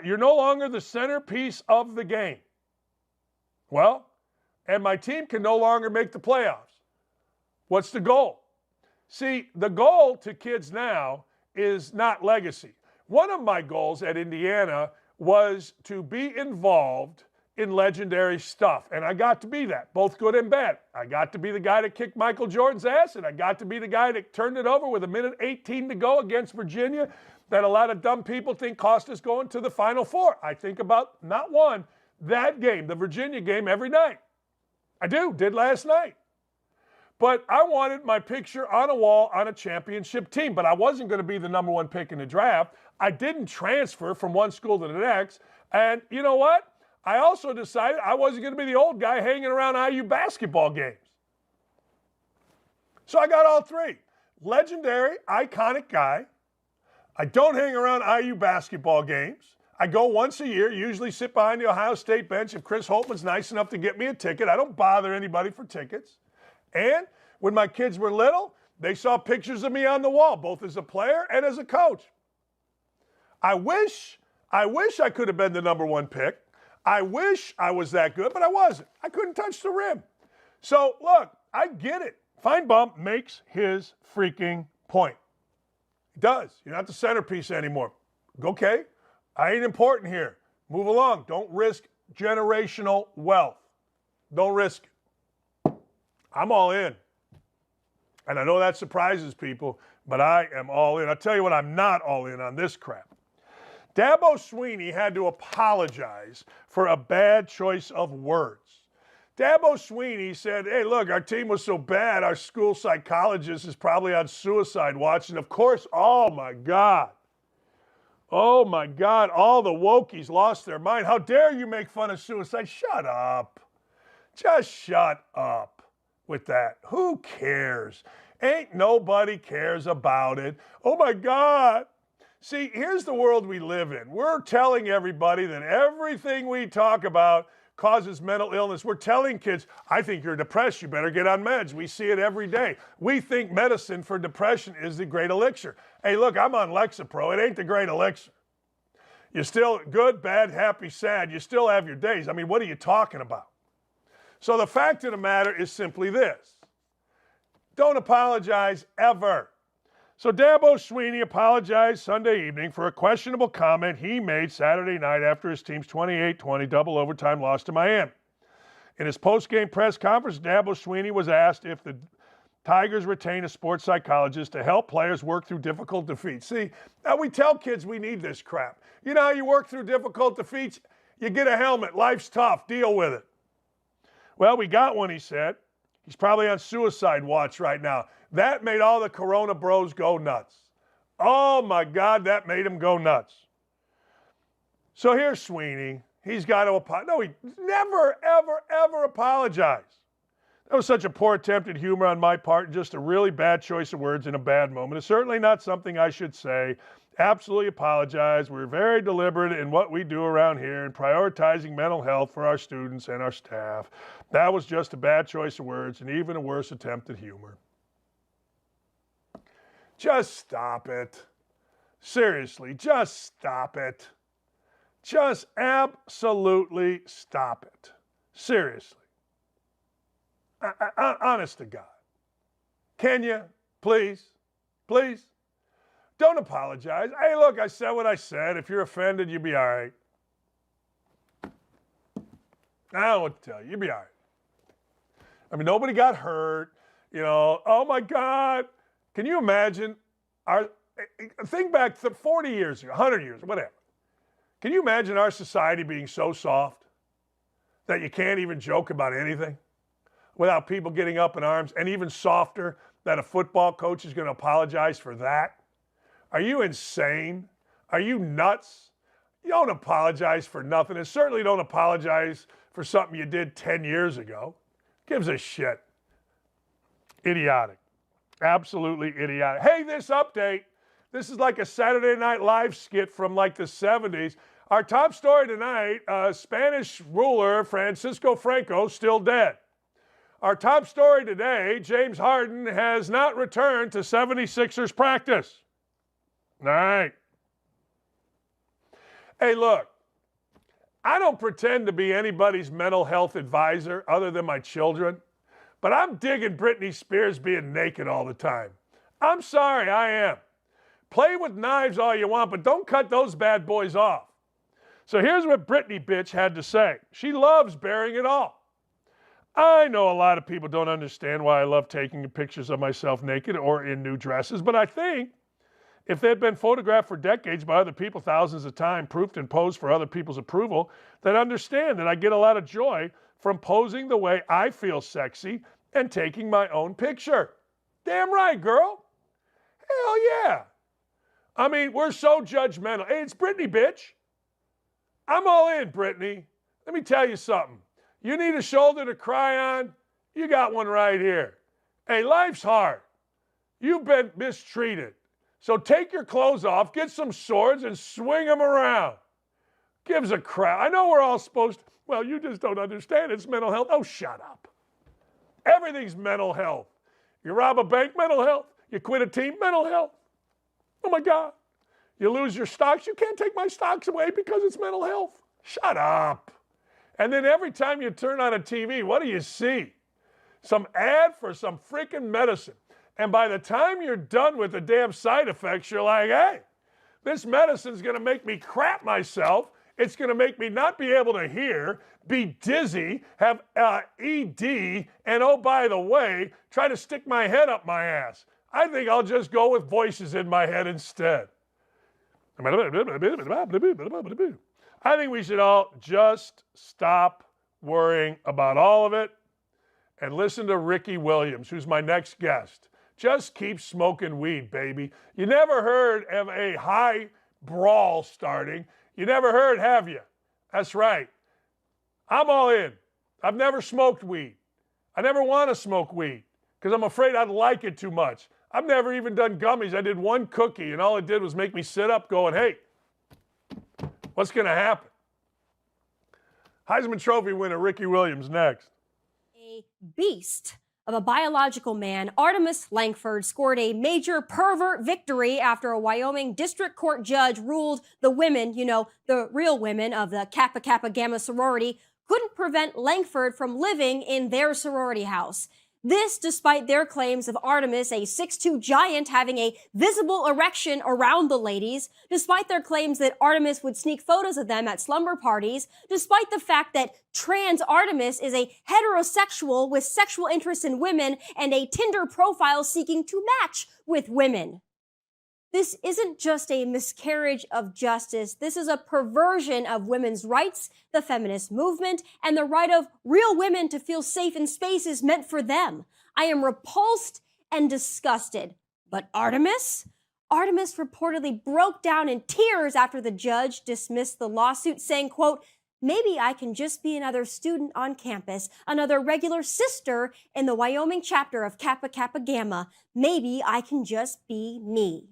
You're no longer the centerpiece of the game. Well, and my team can no longer make the playoffs. What's the goal? See, the goal to kids now is not legacy. One of my goals at Indiana was to be involved in legendary stuff, and I got to be that, both good and bad. I got to be the guy that kicked Michael Jordan's ass, and I got to be the guy that turned it over with 1:18 to go against Virginia that a lot of dumb people think cost us going to the Final Four. I think about, not one, that game, the Virginia game, every night. I did last night. But I wanted my picture on a wall on a championship team, but I wasn't going to be the number one pick in the draft. I didn't transfer from one school to the next. And you know what? I also decided I wasn't going to be the old guy hanging around IU basketball games. So I got all three. Legendary, iconic guy. I don't hang around IU basketball games. I go once a year, usually sit behind the Ohio State bench if Chris Holtman's nice enough to get me a ticket. I don't bother anybody for tickets. And when my kids were little, they saw pictures of me on the wall, both as a player and as a coach. I wish I could have been the number one pick. I wish I was that good, but I wasn't. I couldn't touch the rim. So, look, I get it. Feinbaum makes his freaking point. He does. You're not the centerpiece anymore. Okay, I ain't important here. Move along. Don't risk generational wealth. Don't risk it. I'm all in. And I know that surprises people, but I am all in. I'll tell you what, I'm not all in on this crap. Dabo Swinney had to apologize for a bad choice of words. Dabo Swinney said, hey, look, our team was so bad, our school psychologist is probably on suicide watch. And of course, oh my God, all the wokies lost their mind. How dare you make fun of suicide? Shut up. Just shut up with that. Who cares? Ain't nobody cares about it. Oh my God. See, here's the world we live in. We're telling everybody that everything we talk about causes mental illness. We're telling kids, I think you're depressed, you better get on meds. We see it every day. We think medicine for depression is the great elixir. Hey, look, I'm on Lexapro. It ain't the great elixir. You're still good, bad, happy, sad. You still have your days. I mean, what are you talking about? So the fact of the matter is simply this. Don't apologize ever. So Dabo Swinney apologized Sunday evening for a questionable comment he made Saturday night after his team's 28-20 double overtime loss to Miami. In his post-game press conference, Dabo Swinney was asked if the Tigers retain a sports psychologist to help players work through difficult defeats. See, now we tell kids we need this crap. You know how you work through difficult defeats? You get a helmet. Life's tough. Deal with it. Well, we got one, he said. He's probably on suicide watch right now. That made all the Corona bros go nuts. Oh, my God, that made him go nuts. So here's Swinney. He's got to apologize. No, he never, ever, ever apologized. That was such a poor attempt at humor on my part, and just a really bad choice of words in a bad moment. It's certainly not something I should say. Absolutely apologize. We're very deliberate in what we do around here in prioritizing mental health for our students and our staff. That was just a bad choice of words and even a worse attempt at humor. Just stop it. Seriously, just stop it. Just absolutely stop it. Seriously. Honest to God. Can you? Please? Please? Don't apologize. Hey, look, I said what I said. If you're offended, you'll be all right. I don't know what to tell you. You'll be all right. I mean, nobody got hurt. You know, oh, my God. Can you imagine? Think back 40 years ago, 100 years, whatever. Can you imagine our society being so soft that you can't even joke about anything without people getting up in arms, and even softer that a football coach is going to apologize for that? Are you insane? Are you nuts? You don't apologize for nothing, and certainly don't apologize for something you did 10 years ago. Gives a shit. Idiotic. Absolutely idiotic. Hey, this update. This is like a Saturday Night Live skit from like the 70s. Our top story tonight, Spanish ruler Francisco Franco still dead. Our top story today, James Harden has not returned to 76ers practice. All right. Hey, look, I don't pretend to be anybody's mental health advisor other than my children, but I'm digging Britney Spears being naked all the time. I'm sorry, I am. Play with knives all you want, but don't cut those bad boys off. So here's what Britney bitch had to say. She loves bearing it all. I know a lot of people don't understand why I love taking pictures of myself naked or in new dresses, but I think if they'd been photographed for decades by other people thousands of times, proofed and posed for other people's approval, they'd understand that I get a lot of joy from posing the way I feel sexy and taking my own picture. Damn right, girl. Hell yeah. I mean, we're so judgmental. Hey, it's Britney, bitch. I'm all in, Britney. Let me tell you something. You need a shoulder to cry on? You got one right here. Hey, life's hard. You've been mistreated. So take your clothes off, get some swords, and swing them around. Gives a crap. I know we're all supposed to, well, you just don't understand. It's mental health. Oh, shut up. Everything's mental health. You rob a bank, mental health. You quit a team, mental health. Oh, my God. You lose your stocks. You can't take my stocks away because it's mental health. Shut up. And then every time you turn on a TV, what do you see? Some ad for some freaking medicine. And by the time you're done with the damn side effects, you're like, hey, this medicine's going to make me crap myself. It's going to make me not be able to hear, be dizzy, have ED, and oh, by the way, try to stick my head up my ass. I think I'll just go with voices in my head instead. I think we should all just stop worrying about all of it and listen to Ricky Williams, who's my next guest. Just keep smoking weed, baby. You never heard of a high brawl starting. You never heard, have you? That's right. I'm all in. I've never smoked weed. I never want to smoke weed because I'm afraid I'd like it too much. I've never even done gummies. I did one cookie, and all it did was make me sit up going, hey, what's going to happen? Heisman Trophy winner Ricky Williams next. A beast of a biological man, Artemis Langford, scored a major pervert victory after a Wyoming district court judge ruled the women, the real women of the Kappa Kappa Gamma sorority, couldn't prevent Langford from living in their sorority house. This despite their claims of Artemis, a 6'2" giant, having a visible erection around the ladies, despite their claims that Artemis would sneak photos of them at slumber parties, despite the fact that trans Artemis is a heterosexual with sexual interest in women and a Tinder profile seeking to match with women. This isn't just a miscarriage of justice. This is a perversion of women's rights, the feminist movement, and the right of real women to feel safe in spaces meant for them. I am repulsed and disgusted. But Artemis? Artemis reportedly broke down in tears after the judge dismissed the lawsuit, saying, quote, maybe I can just be another student on campus, another regular sister in the Wyoming chapter of Kappa Kappa Gamma. Maybe I can just be me.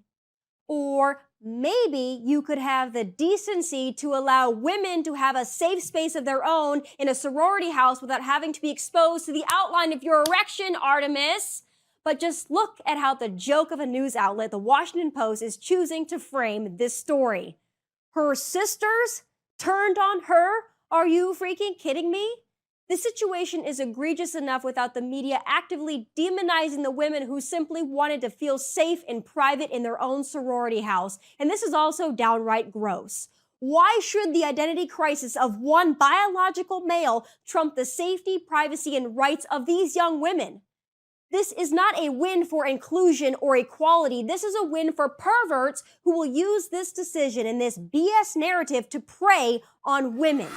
Or maybe you could have the decency to allow women to have a safe space of their own in a sorority house without having to be exposed to the outline of your erection, Artemis. But just look at how the joke of a news outlet, the Washington Post, is choosing to frame this story. Her sisters turned on her? Are you freaking kidding me? This situation is egregious enough without the media actively demonizing the women who simply wanted to feel safe in private in their own sorority house. And this is also downright gross. Why should the identity crisis of one biological male trump the safety, privacy, and rights of these young women? This is not a win for inclusion or equality. This is a win for perverts who will use this decision and this BS narrative to prey on women.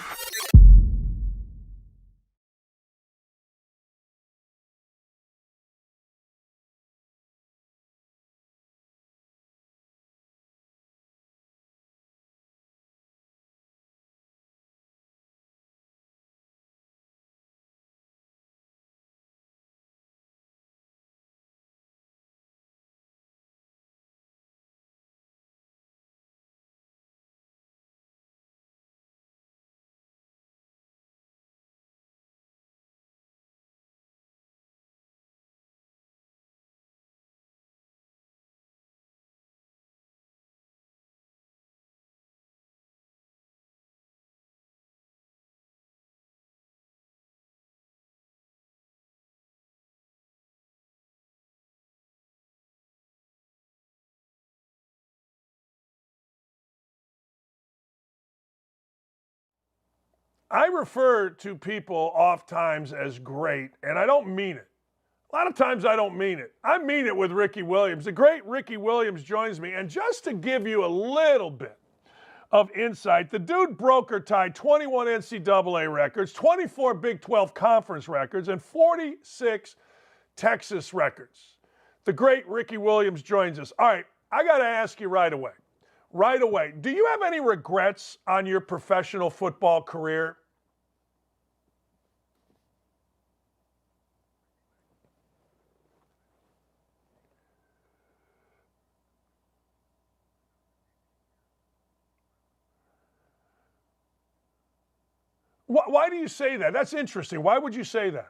I refer to people oftentimes as great, and I don't mean it. A lot of times I don't mean it. I mean it with Ricky Williams. The great Ricky Williams joins me, and just to give you a little bit of insight, the dude broke or tied 21 NCAA records, 24 Big 12 conference records, and 46 Texas records. The great Ricky Williams joins us. All right, I got to ask you right away. Do you have any regrets on your professional football career? Why do you say that? That's interesting. Why would you say that?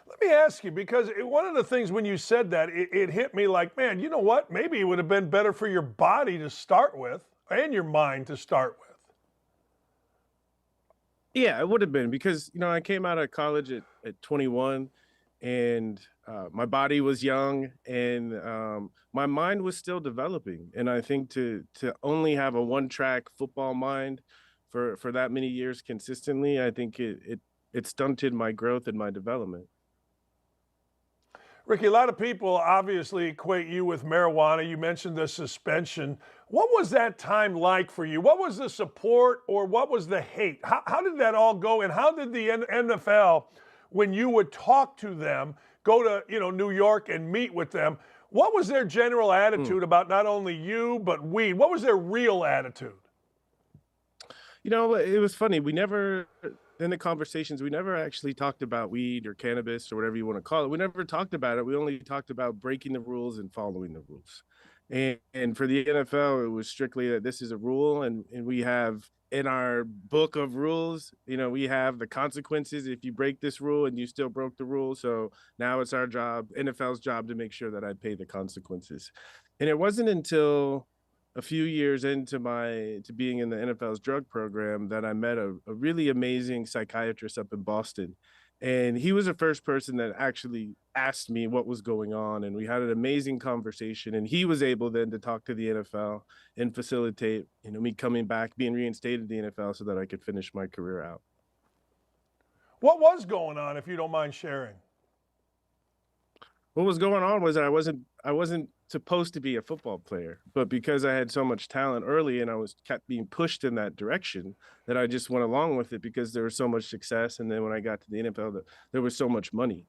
Let me ask you, because one of the things when you said that, it hit me like, man, you know what? Maybe it would have been better for your body to start with and your mind to start with. Yeah, it would have been because, I came out of college at 21 and my body was young and my mind was still developing. And I think to only have a one-track football mind for that many years consistently, I think it stunted my growth and my development. Ricky, a lot of people obviously equate you with marijuana. You mentioned the suspension. What was that time like for you? What was the support or what was the hate? How did that all go? And how did the NFL, when you would talk to them, go to New York and meet with them, what was their general attitude about not only you, but weed? What was their real attitude? It was funny. In the conversations, we never actually talked about weed or cannabis or whatever you want to call it. We never talked about it. We only talked about breaking the rules and following the rules. And for the NFL, it was strictly that this is a rule. And we have in our book of rules, we have the consequences if you break this rule and you still broke the rule. So now it's our job, NFL's job, to make sure that I pay the consequences. And it wasn't until a few years into being in the NFL's drug program that I met a really amazing psychiatrist up in Boston. And he was the first person that actually asked me what was going on. And we had an amazing conversation. And he was able then to talk to the NFL and facilitate, me coming back, being reinstated in the NFL so that I could finish my career out. What was going on, if you don't mind sharing? What was going on was that I wasn't supposed to be a football player, but because I had so much talent early and I kept being pushed in that direction, that I just went along with it because there was so much success. And then when I got to the NFL, there was so much money.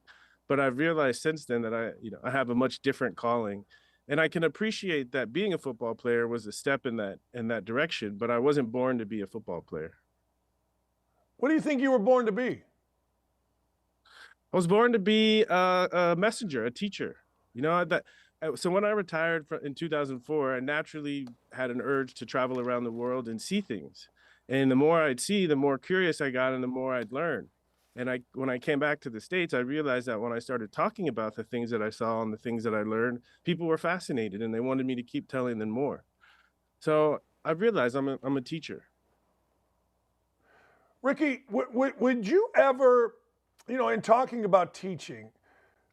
But I've realized since then that I have a much different calling, and I can appreciate that being a football player was a step in that direction. But I wasn't born to be a football player. What do you think you were born to be? I was born to be a messenger, a teacher. So when I retired in 2004, I naturally had an urge to travel around the world and see things. And the more I'd see, the more curious I got and the more I'd learn. And when I came back to the States, I realized that when I started talking about the things that I saw and the things that I learned, people were fascinated and they wanted me to keep telling them more. So I realized I'm a teacher. Ricky, would you ever, in talking about teaching,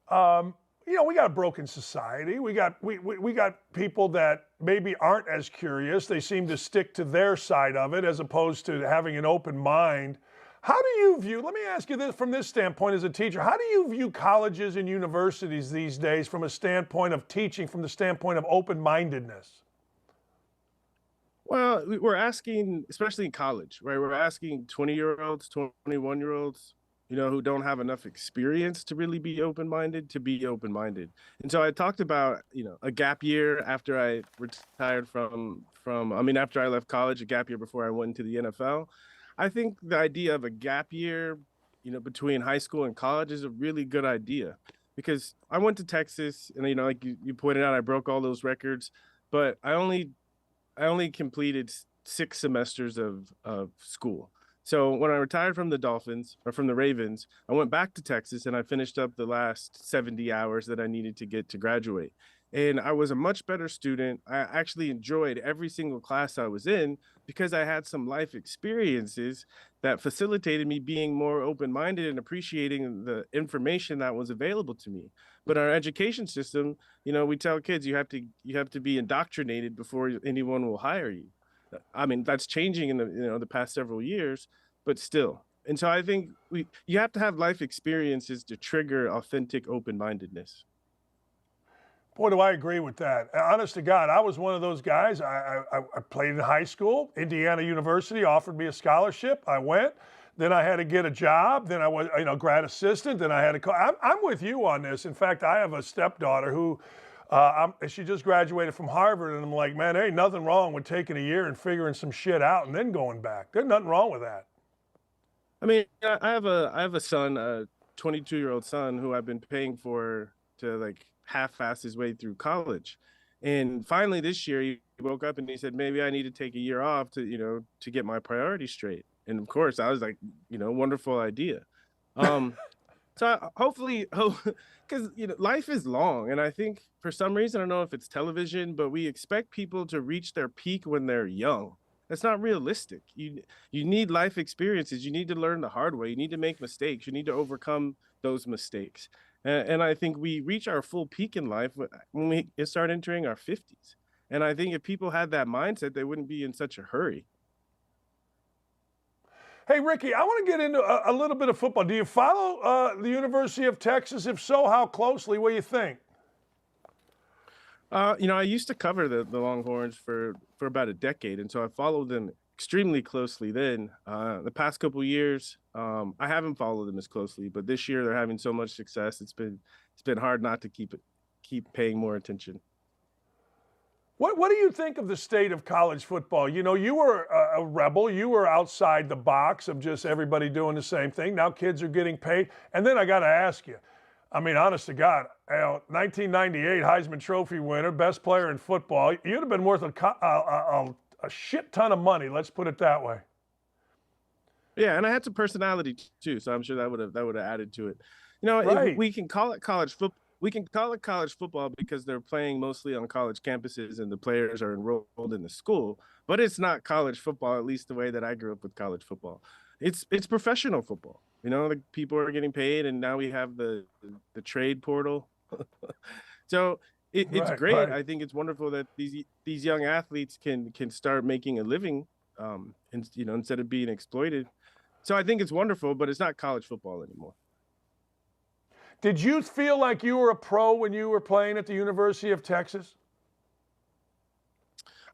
we got a broken society. We got people that maybe aren't as curious. They seem to stick to their side of it as opposed to having an open mind. How do you view, let me ask you this from this standpoint as a teacher, how do you view colleges and universities these days from a standpoint of teaching, from the standpoint of open-mindedness? Well, we're asking, especially in college, right? We're asking 20-year-olds, 21-year-olds, who don't have enough experience to really be open-minded, to be open-minded. And so I talked about, a gap year after I retired after I left college, a gap year before I went into the NFL. I think the idea of a gap year, between high school and college is a really good idea, because I went to Texas and, like you pointed out, I broke all those records, but I only completed 6 semesters of school. So when I retired from the Dolphins or from the Ravens, I went back to Texas and I finished up the last 70 hours that I needed to get to graduate. And I was a much better student. I actually enjoyed every single class I was in because I had some life experiences that facilitated me being more open-minded and appreciating the information that was available to me. But our education system, we tell kids you have to be indoctrinated before anyone will hire you. I mean, that's changing in the past several years, but still. And so I think you have to have life experiences to trigger authentic open-mindedness. Boy, do I agree with that. Honest to God, I was one of those guys. I played in high school. Indiana University offered me a scholarship. I went. Then I had to get a job. Then I was, grad assistant. Then I had to I'm with you on this. In fact, I have a stepdaughter who, she just graduated from Harvard, and I'm like, man, there ain't nothing wrong with taking a year and figuring some shit out and then going back. There's nothing wrong with that. I mean, I have a son, a 22-year-old son who I've been paying for to half-ass his way through college. And finally this year he woke up and he said, maybe I need to take a year off to get my priorities straight. And of course I was like, wonderful idea. So hopefully, because life is long, and I think for some reason, I don't know if it's television, but we expect people to reach their peak when they're young. That's not realistic. You need life experiences. You need to learn the hard way. You need to make mistakes. You need to overcome those mistakes. And I think we reach our full peak in life when we start entering our 50s. And I think if people had that mindset, they wouldn't be in such a hurry. Hey, Ricky, I want to get into a little bit of football. Do you follow the University of Texas? If so, how closely? What do you think? I used to cover the Longhorns for about a decade, and so I followed them extremely closely then. The past couple of years, I haven't followed them as closely, but this year they're having so much success. It's been hard not to keep paying more attention. What do you think of the state of college football? You were a rebel. You were outside the box of just everybody doing the same thing. Now kids are getting paid. And then I got to ask you, I mean, honest to God, 1998 Heisman Trophy winner, best player in football. You'd have been worth a shit ton of money. Let's put it that way. Yeah, and I had some personality too, so I'm sure that would have added to it. Right. We can call it college football, we can call it college football because they're playing mostly on college campuses and the players are enrolled in the school, but it's not college football, at least the way that I grew up with college football. It's professional football. You know, the people are getting paid, and now we have the trade portal. So it's Right, great. right. I think it's wonderful that these young athletes can start making a living, and you know, instead of being exploited. So I think it's wonderful, but it's not college football anymore. Did you feel like you were a pro when you were playing at the University of Texas?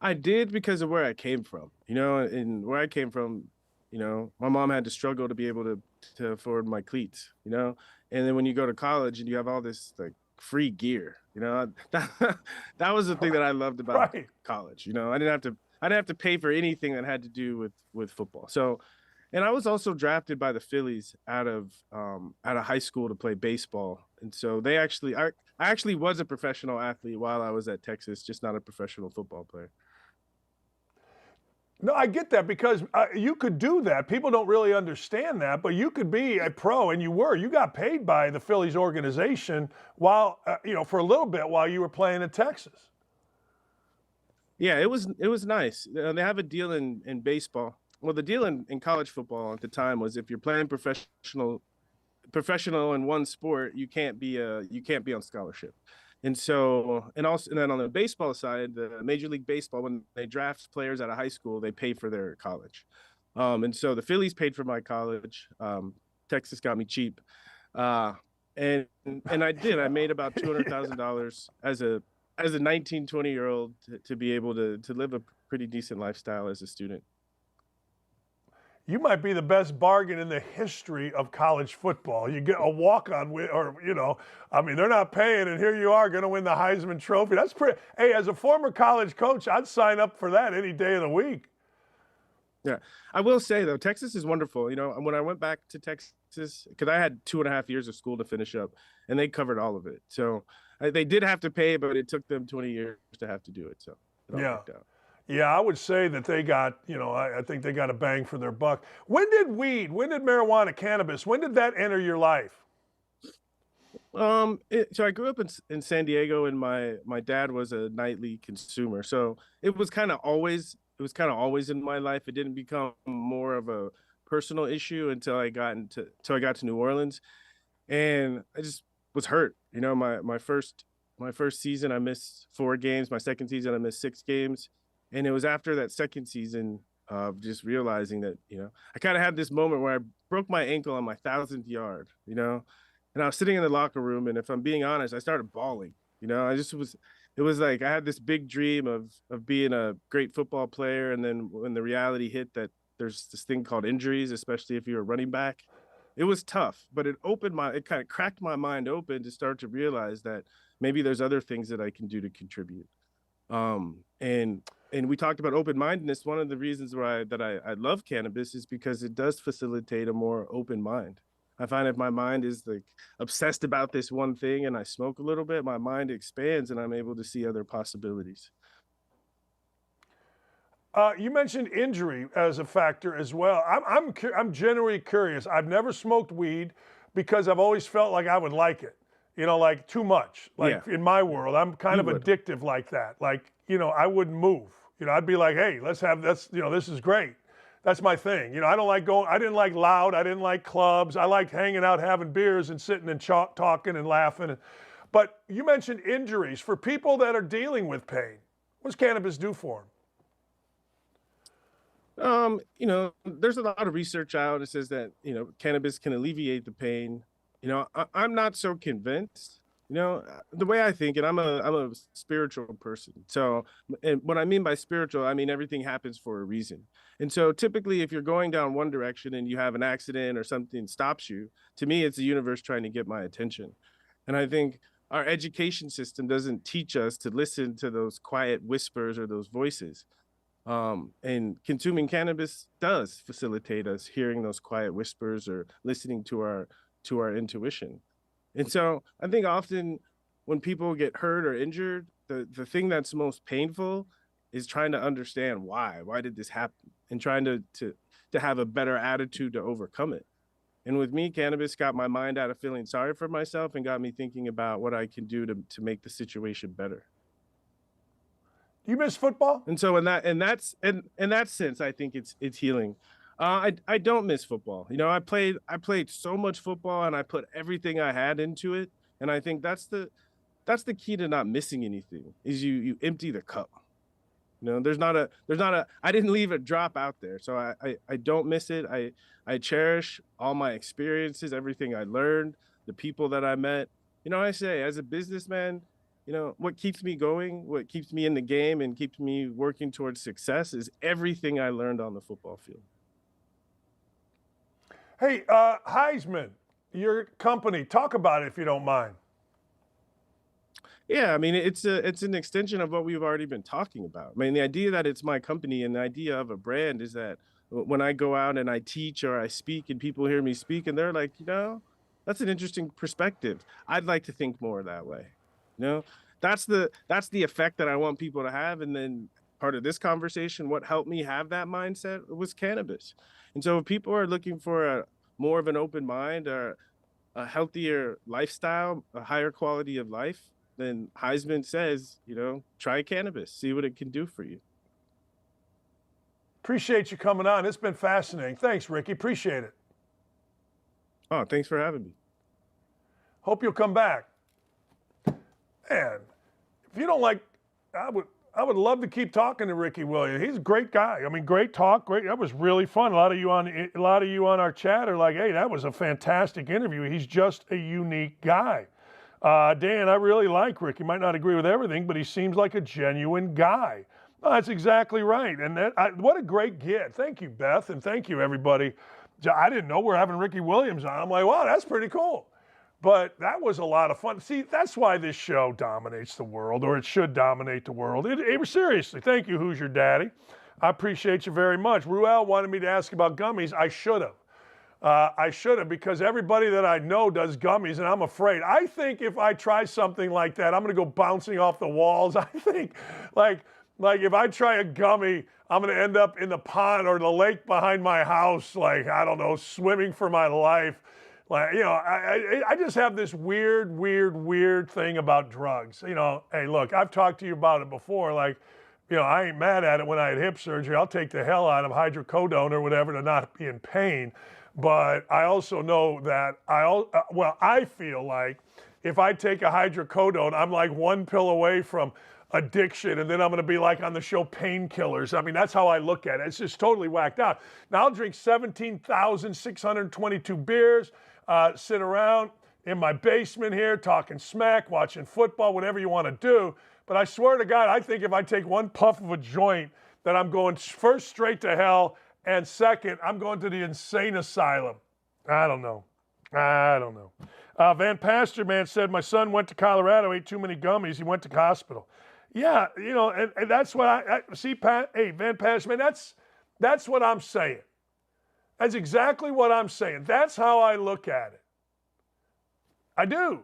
I did because of where I came from, you know, and where I came from, you know, my mom had to struggle to be able to afford my cleats, you know, and then when you go to college and you have all this like free gear, you know, that was the thing that I loved about college. You know, I didn't have to pay for anything that had to do with football. So, and I was also drafted by the Phillies out of high school to play baseball, and so I actually was a professional athlete while I was at Texas, just not a professional football player. No, I get that because you could do that. People don't really understand that, but you could be a pro, and you got paid by the Phillies organization while, you know, for a little bit while you were playing at Texas. Yeah, it was nice. They have a deal in baseball. Well, the deal in college football at the time was if you're playing professional in one sport, you can't be on scholarship. And so, and then on the baseball side, the Major League Baseball, when they draft players out of high school, they pay for their college. And so the Phillies paid for my college. Texas got me cheap. And I did. I made about $200,000 as a 19, 20-year-old to be able to live a pretty decent lifestyle as a student. You might be the best bargain in the history of college football. You get a walk-on, or, you know, I mean, they're not paying, and here you are going to win the Heisman Trophy. That's pretty. Hey, as a former college coach, I'd sign up for that any day of the week. Yeah, I will say, though, Texas is wonderful. You know, when I went back to Texas, because I had 2.5 years of school to finish up, and they covered all of it. So they did have to pay, but it took them 20 years to have to do it. So it all worked out. Yeah, I would say that they got, you know, I think they got a bang for their buck. When did marijuana, cannabis, when did that enter your life? So I grew up in San Diego, and my dad was a nightly consumer. So it was kind of always in my life. It didn't become more of a personal issue until I got to New Orleans, and I just was hurt. You know, my first season I missed 4 games. My second season I missed 6 games. And it was after that second season of just realizing that, you know, I kind of had this moment where I broke my ankle on my 1,000th yard, you know, and I was sitting in the locker room, and if I'm being honest, I started bawling. You know, it was like I had this big dream of being a great football player, and then when the reality hit that there's this thing called injuries, especially if you're a running back, it was tough. But it kind of cracked my mind open to start to realize that maybe there's other things that I can do to contribute. And we talked about open-mindedness. One of the reasons why I love cannabis is because it does facilitate a more open mind. I find if my mind is like obsessed about this one thing and I smoke a little bit, my mind expands and I'm able to see other possibilities. You mentioned injury as a factor as well. I'm genuinely curious. I've never smoked weed because I've always felt like I would like it. You know, like too much. Like in my world, I'm kind of addictive like that. Like, you know, I wouldn't move. You know, I'd be like, hey, let's have this. You know, this is great. That's my thing. You know, I didn't like loud. I didn't like clubs. I liked hanging out, having beers and sitting and talking and laughing. But you mentioned injuries. For people that are dealing with pain, what does cannabis do for them? You know, there's a lot of research out that says that, you know, cannabis can alleviate the pain. You know, I'm not so convinced. You know, the way I think, and I'm a spiritual person. So, and what I mean by spiritual, I mean everything happens for a reason. And so typically if you're going down one direction and you have an accident or something stops you, to me, it's the universe trying to get my attention. And I think our education system doesn't teach us to listen to those quiet whispers or those voices. And consuming cannabis does facilitate us hearing those quiet whispers or listening to our intuition. And so I think often when people get hurt or injured, the thing that's most painful is trying to understand why did this happen, and trying to have a better attitude to overcome it. And with me, cannabis got my mind out of feeling sorry for myself and got me thinking about what I can do to make the situation better. You miss football? And so in that sense, I think it's healing. I don't miss football. You know, I played so much football and I put everything I had into it. And I think that's the key to not missing anything is you empty the cup. You know, there's not a I didn't leave a drop out there. So I don't miss it. I cherish all my experiences, everything I learned, the people that I met. You know, I say as a businessman, you know, what keeps me going, what keeps me in the game and keeps me working towards success is everything I learned on the football field. Hey, Heisman, your company, talk about it if you don't mind. Yeah, I mean, it's an extension of what we've already been talking about. I mean, the idea that it's my company and the idea of a brand is that when I go out and I teach or I speak and people hear me speak and they're like, you know, that's an interesting perspective. I'd like to think more that way. You know, that's the effect that I want people to have. And then part of this conversation, what helped me have that mindset was cannabis. And so if people are looking for more of an open mind or a healthier lifestyle, a higher quality of life, then Heisman says, you know, try cannabis, see what it can do for you. Appreciate you coming on. It's been fascinating. Thanks, Ricky. Appreciate it. Oh, thanks for having me. Hope you'll come back. Man, if you don't like, I would love to keep talking to Ricky Williams. He's a great guy. I mean, great talk, great. That was really fun. A lot of you on our chat are like, hey, that was a fantastic interview. He's just a unique guy. Dan, I really like Rick. He might not agree with everything, but he seems like a genuine guy. Oh, that's exactly right. And what a great get. Thank you, Beth, and thank you, everybody. I didn't know we're having Ricky Williams on. I'm like, wow, that's pretty cool. But that was a lot of fun. See, that's why this show dominates the world, or it should dominate the world. Seriously, thank you, Who's Your Daddy? I appreciate you very much. Ruel wanted me to ask about gummies. I should have. Because everybody that I know does gummies, and I'm afraid. I think if I try something like that, I'm going to go bouncing off the walls. I think, like if I try a gummy, I'm going to end up in the pond or the lake behind my house, like, I don't know, swimming for my life. Like, you know, I just have this weird thing about drugs. You know, hey, look, I've talked to you about it before. Like, you know, I ain't mad at it when I had hip surgery. I'll take the hell out of hydrocodone or whatever to not be in pain. But I also know that I feel like if I take a hydrocodone, I'm like one pill away from addiction, and then I'm going to be like on the show Painkillers. I mean, that's how I look at it. It's just totally whacked out. Now I'll drink 17,622 beers, sit around in my basement here talking smack, watching football, whatever you want to do. But I swear to God, I think if I take one puff of a joint, that I'm going first straight to hell, and second, I'm going to the insane asylum. I don't know. Van Pasterman said, my son went to Colorado, ate too many gummies. He went to hospital. Yeah, you know, and that's what I see, Pat. Hey, Van Pasterman, that's what I'm saying. That's exactly what I'm saying. That's how I look at it. I do.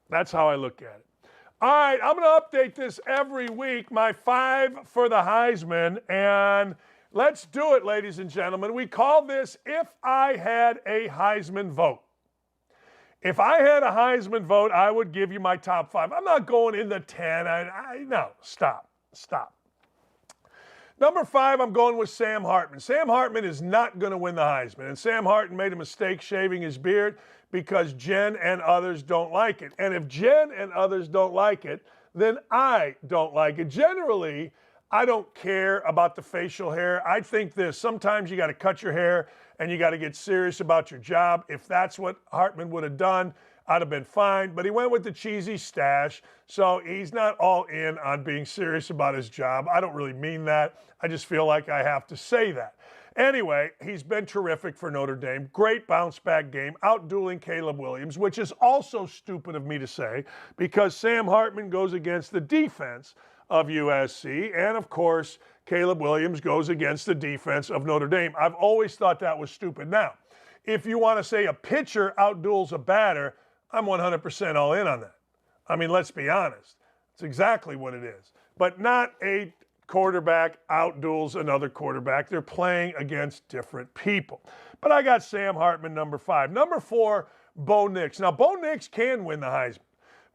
That's how I look at it. All right, I'm going to update this every week, my 5 for the Heisman, and let's do it, ladies and gentlemen. We call this If I Had a Heisman Vote. If I had a Heisman vote, I would give you my top 5. I'm not going in the 10. No, stop. Number 5, I'm going with Sam Hartman. Sam Hartman is not going to win the Heisman. And Sam Hartman made a mistake shaving his beard because Jen and others don't like it. And if Jen and others don't like it, then I don't like it. Generally, I don't care about the facial hair. I think this. Sometimes you got to cut your hair and you got to get serious about your job. If that's what Hartman would have done, I'd have been fine. But he went with the cheesy stash, so he's not all in on being serious about his job. I don't really mean that. I just feel like I have to say that. Anyway, he's been terrific for Notre Dame. Great bounce-back game, out-dueling Caleb Williams, which is also stupid of me to say because Sam Hartman goes against the defense of USC, and of course, Caleb Williams goes against the defense of Notre Dame. I've always thought that was stupid. Now, if you want to say a pitcher outduels a batter, I'm 100% all in on that. I mean, let's be honest. It's exactly what it is. But not a quarterback outduels another quarterback. They're playing against different people. But I got Sam Hartman, number 5. Number 4, Bo Nix. Now, Bo Nix can win the Heisman.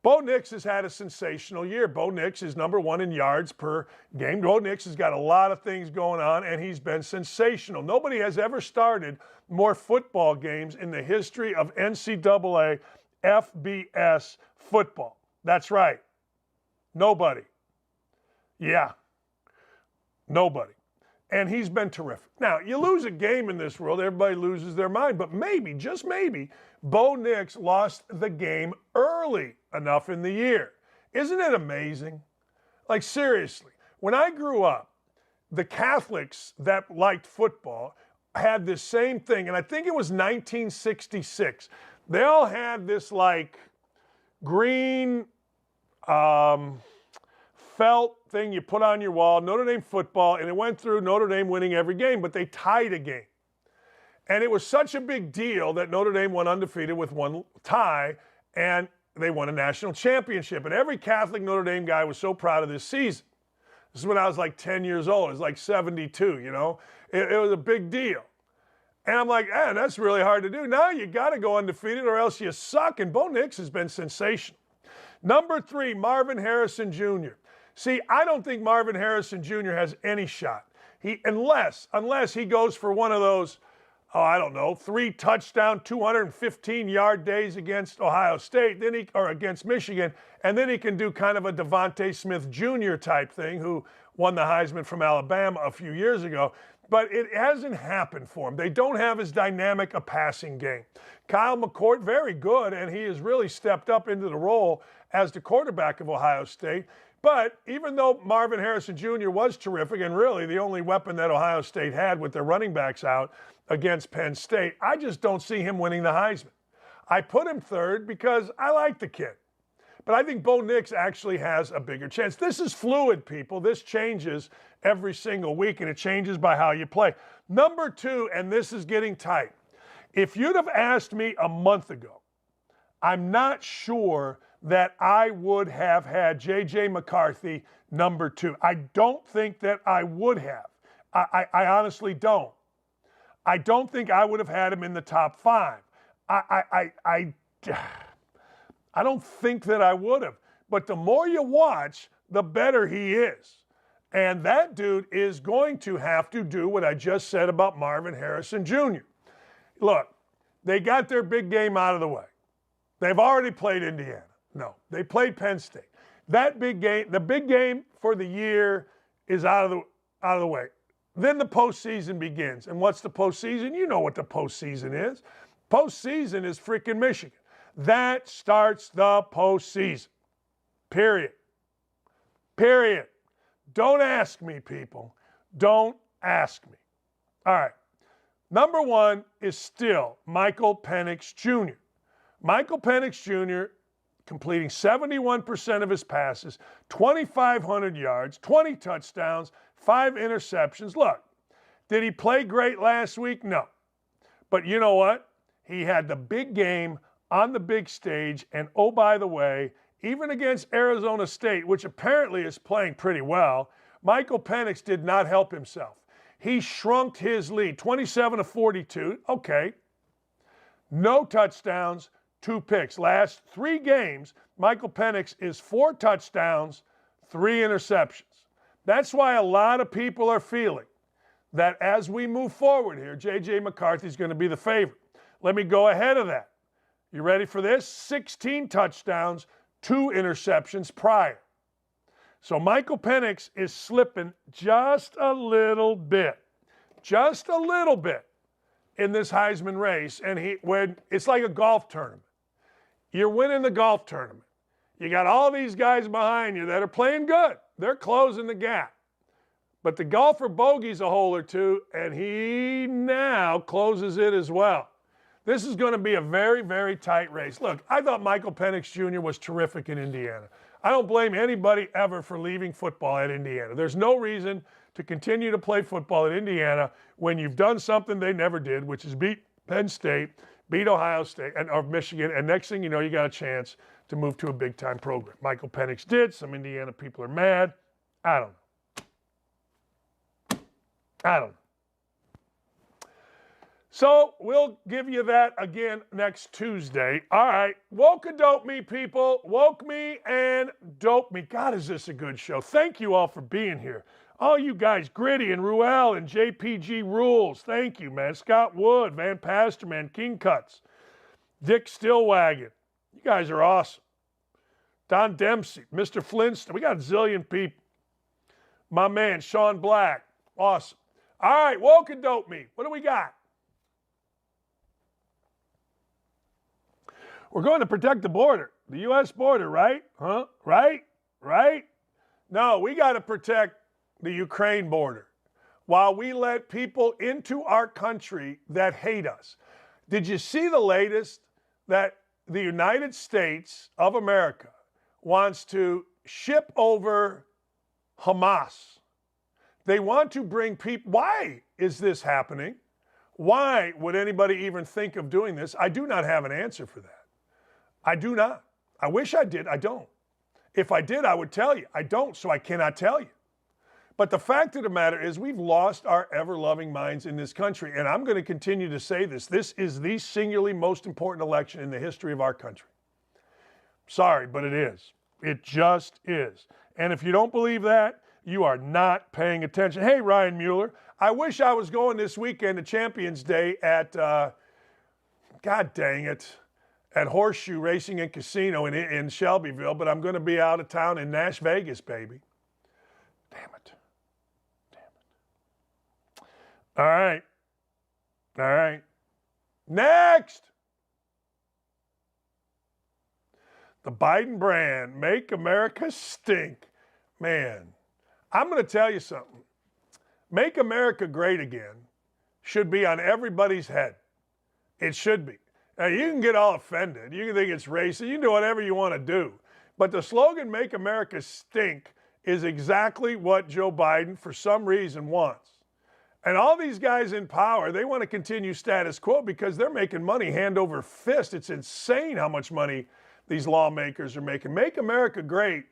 Bo Nix has had a sensational year. Bo Nix is number 1 in yards per game. Bo Nix has got a lot of things going on, and he's been sensational. Nobody has ever started more football games in the history of NCAA FBS football. That's right. Nobody. Yeah. Nobody. And he's been terrific. Now, you lose a game in this world, everybody loses their mind, but maybe, just maybe, Bo Nix lost the game early enough in the year. Isn't it amazing? Like, seriously, when I grew up, the Catholics that liked football had this same thing, and I think it was 1966. They all had this, like, green felt thing you put on your wall, Notre Dame football, and it went through Notre Dame winning every game, but they tied a game. And it was such a big deal that Notre Dame went undefeated with one tie, and they won a national championship. And every Catholic Notre Dame guy was so proud of this season. This is when I was like 10 years old. It was like 72, you know. It was a big deal. And I'm like, man, that's really hard to do. Now you got to go undefeated or else you suck. And Bo Nix has been sensational. Number 3, Marvin Harrison Jr. See, I don't think Marvin Harrison Jr. has any shot. Unless he goes for one of those, 3 touchdown, 215-yard days against Ohio State, or against Michigan, and then he can do kind of a Devontae Smith Jr. type thing, who won the Heisman from Alabama a few years ago. But it hasn't happened for him. They don't have as dynamic a passing game. Kyle McCord, very good, and he has really stepped up into the role as the quarterback of Ohio State. But even though Marvin Harrison Jr. was terrific and really the only weapon that Ohio State had with their running backs out against Penn State, I just don't see him winning the Heisman. I put him 3rd because I like the kid. But I think Bo Nix actually has a bigger chance. This is fluid, people. This changes every single week, and it changes by how you play. Number 2, and this is getting tight. If you'd have asked me a month ago, I'm not sure that I would have had J.J. McCarthy number 2. I don't think that I would have. I honestly don't. I don't think I would have had him in the top 5. I don't think that I would have. But the more you watch, the better he is. And that dude is going to have to do what I just said about Marvin Harrison Jr. Look, they got their big game out of the way. They've already played Indiana. No, they played Penn State. That big game, the big game for the year is out of the way. Then the postseason begins. And what's the postseason? You know what the postseason is. Postseason is freaking Michigan. That starts the postseason. Period. Period. Don't ask me, people. Don't ask me. All right. Number 1 is still Michael Penix Jr. Michael Penix Jr. completing 71% of his passes, 2,500 yards, 20 touchdowns, 5 interceptions. Look, did he play great last week? No. But you know what? He had the big game on the big stage, and oh, by the way, even against Arizona State, which apparently is playing pretty well, Michael Penix did not help himself. He shrunk his lead, 27-42. Okay. No touchdowns, 2 picks. Last 3 games, Michael Penix is 4 touchdowns, 3 interceptions. That's why a lot of people are feeling that as we move forward here, J.J. McCarthy is going to be the favorite. Let me go ahead of that. You ready for this? 16 touchdowns, 2 interceptions prior. So Michael Penix is slipping just a little bit in this Heisman race. And when it's like a golf tournament. You're winning the golf tournament. You got all these guys behind you that are playing good. They're closing the gap. But the golfer bogeys a hole or 2, and he now closes it as well. This is going to be a very, very tight race. Look, I thought Michael Penix Jr. was terrific in Indiana. I don't blame anybody ever for leaving football at Indiana. There's no reason to continue to play football at Indiana when you've done something they never did, which is beat Penn State, beat Ohio State, or Michigan, and next thing you know, you got a chance to move to a big-time program. Michael Penix did. Some Indiana people are mad. I don't know. I don't know. So we'll give you that again next Tuesday. All right. Woke and dope me, people. Woke me and dope me. God, is this a good show. Thank you all for being here. All you guys, Gritty and Ruel and JPG Rules. Thank you, man. Scott Wood, Van Pasterman, King Cuts, Dick Stillwagon. You guys are awesome. Don Dempsey, Mr. Flintstone. We got a zillion people. My man, Sean Black. Awesome. All right. Woke and dope me. What do we got? We're going to protect the border, the U.S. border, right? Huh? Right? No, we got to protect the Ukraine border while we let people into our country that hate us. Did you see the latest that the United States of America wants to ship over Hamas? They want to bring people. Why is this happening? Why would anybody even think of doing this? I do not have an answer for that. I do not. I wish I did. I don't. If I did, I would tell you. I don't, so I cannot tell you. But the fact of the matter is we've lost our ever-loving minds in this country, and I'm going to continue to say this. This is the singularly most important election in the history of our country. Sorry, but it is. It just is. And if you don't believe that, you are not paying attention. Hey, Ryan Mueller, I wish I was going this weekend to Champions Day at, God dang it, at Horseshoe Racing and Casino in Shelbyville, but I'm going to be out of town in Nash Vegas, baby. Damn it. All right. Next. The Biden brand, Make America Stink. Man, I'm going to tell you something. Make America Great Again should be on everybody's head. It should be. Now, you can get all offended. You can think it's racist. You can do whatever you want to do. But the slogan, Make America Stink, is exactly what Joe Biden, for some reason, wants. And all these guys in power, they want to continue status quo because they're making money hand over fist. It's insane how much money these lawmakers are making. Make America Great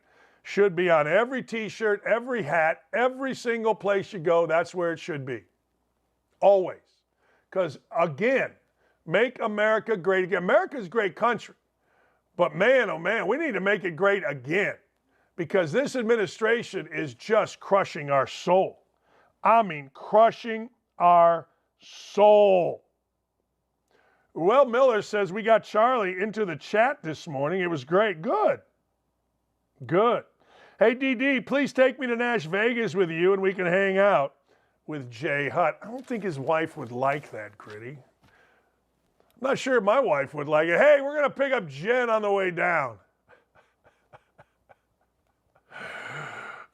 should be on every T-shirt, every hat, every single place you go. That's where it should be. Always. Because, again, Make America Great Again. America's a great country. But man, oh man, we need to make it great again. Because this administration is just crushing our soul. I mean, crushing our soul. Well, Miller says we got Charlie into the chat this morning. It was great. Good. Hey, DD, please take me to Nash Vegas with you and we can hang out with Jay Hutt. I don't think his wife would like that, Gritty. I'm not sure my wife would like it. Hey, we're going to pick up Jen on the way down.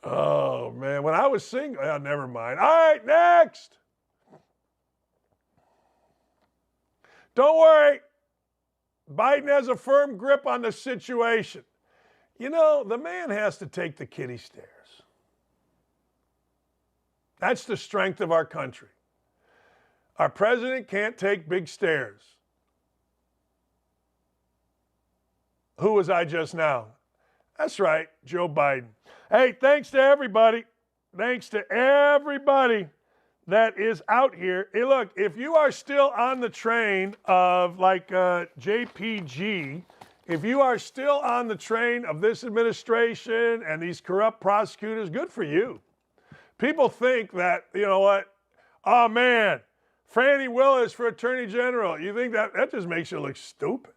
Oh, man. When I was single, oh, never mind. All right, next. Don't worry. Biden has a firm grip on the situation. You know, the man has to take the kiddie stairs. That's the strength of our country. Our president can't take big stairs. Who was I just now? That's right, Joe Biden. Hey, thanks to everybody. Thanks to everybody that is out here. Hey, look, if you are still on the train of like JPG, if you are still on the train of this administration and these corrupt prosecutors, good for you. People think that, you know what? Oh, man, Franny Willis for Attorney General. You think that just makes you look stupid.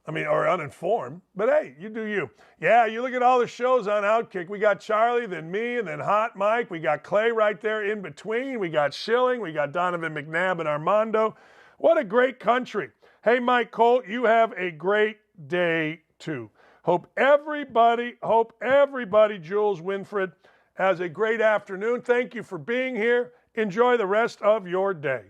I mean, or uninformed. But hey, you do you. Yeah, you look at all the shows on Outkick. We got Charlie, then me, and then Hot Mike. We got Clay right there in between. We got Schilling. We got Donovan McNabb and Armando. What a great country. Hey, Mike Colt, you have a great day too. Hope everybody, Jules Winfred, has a great afternoon. Thank you for being here. Enjoy the rest of your day.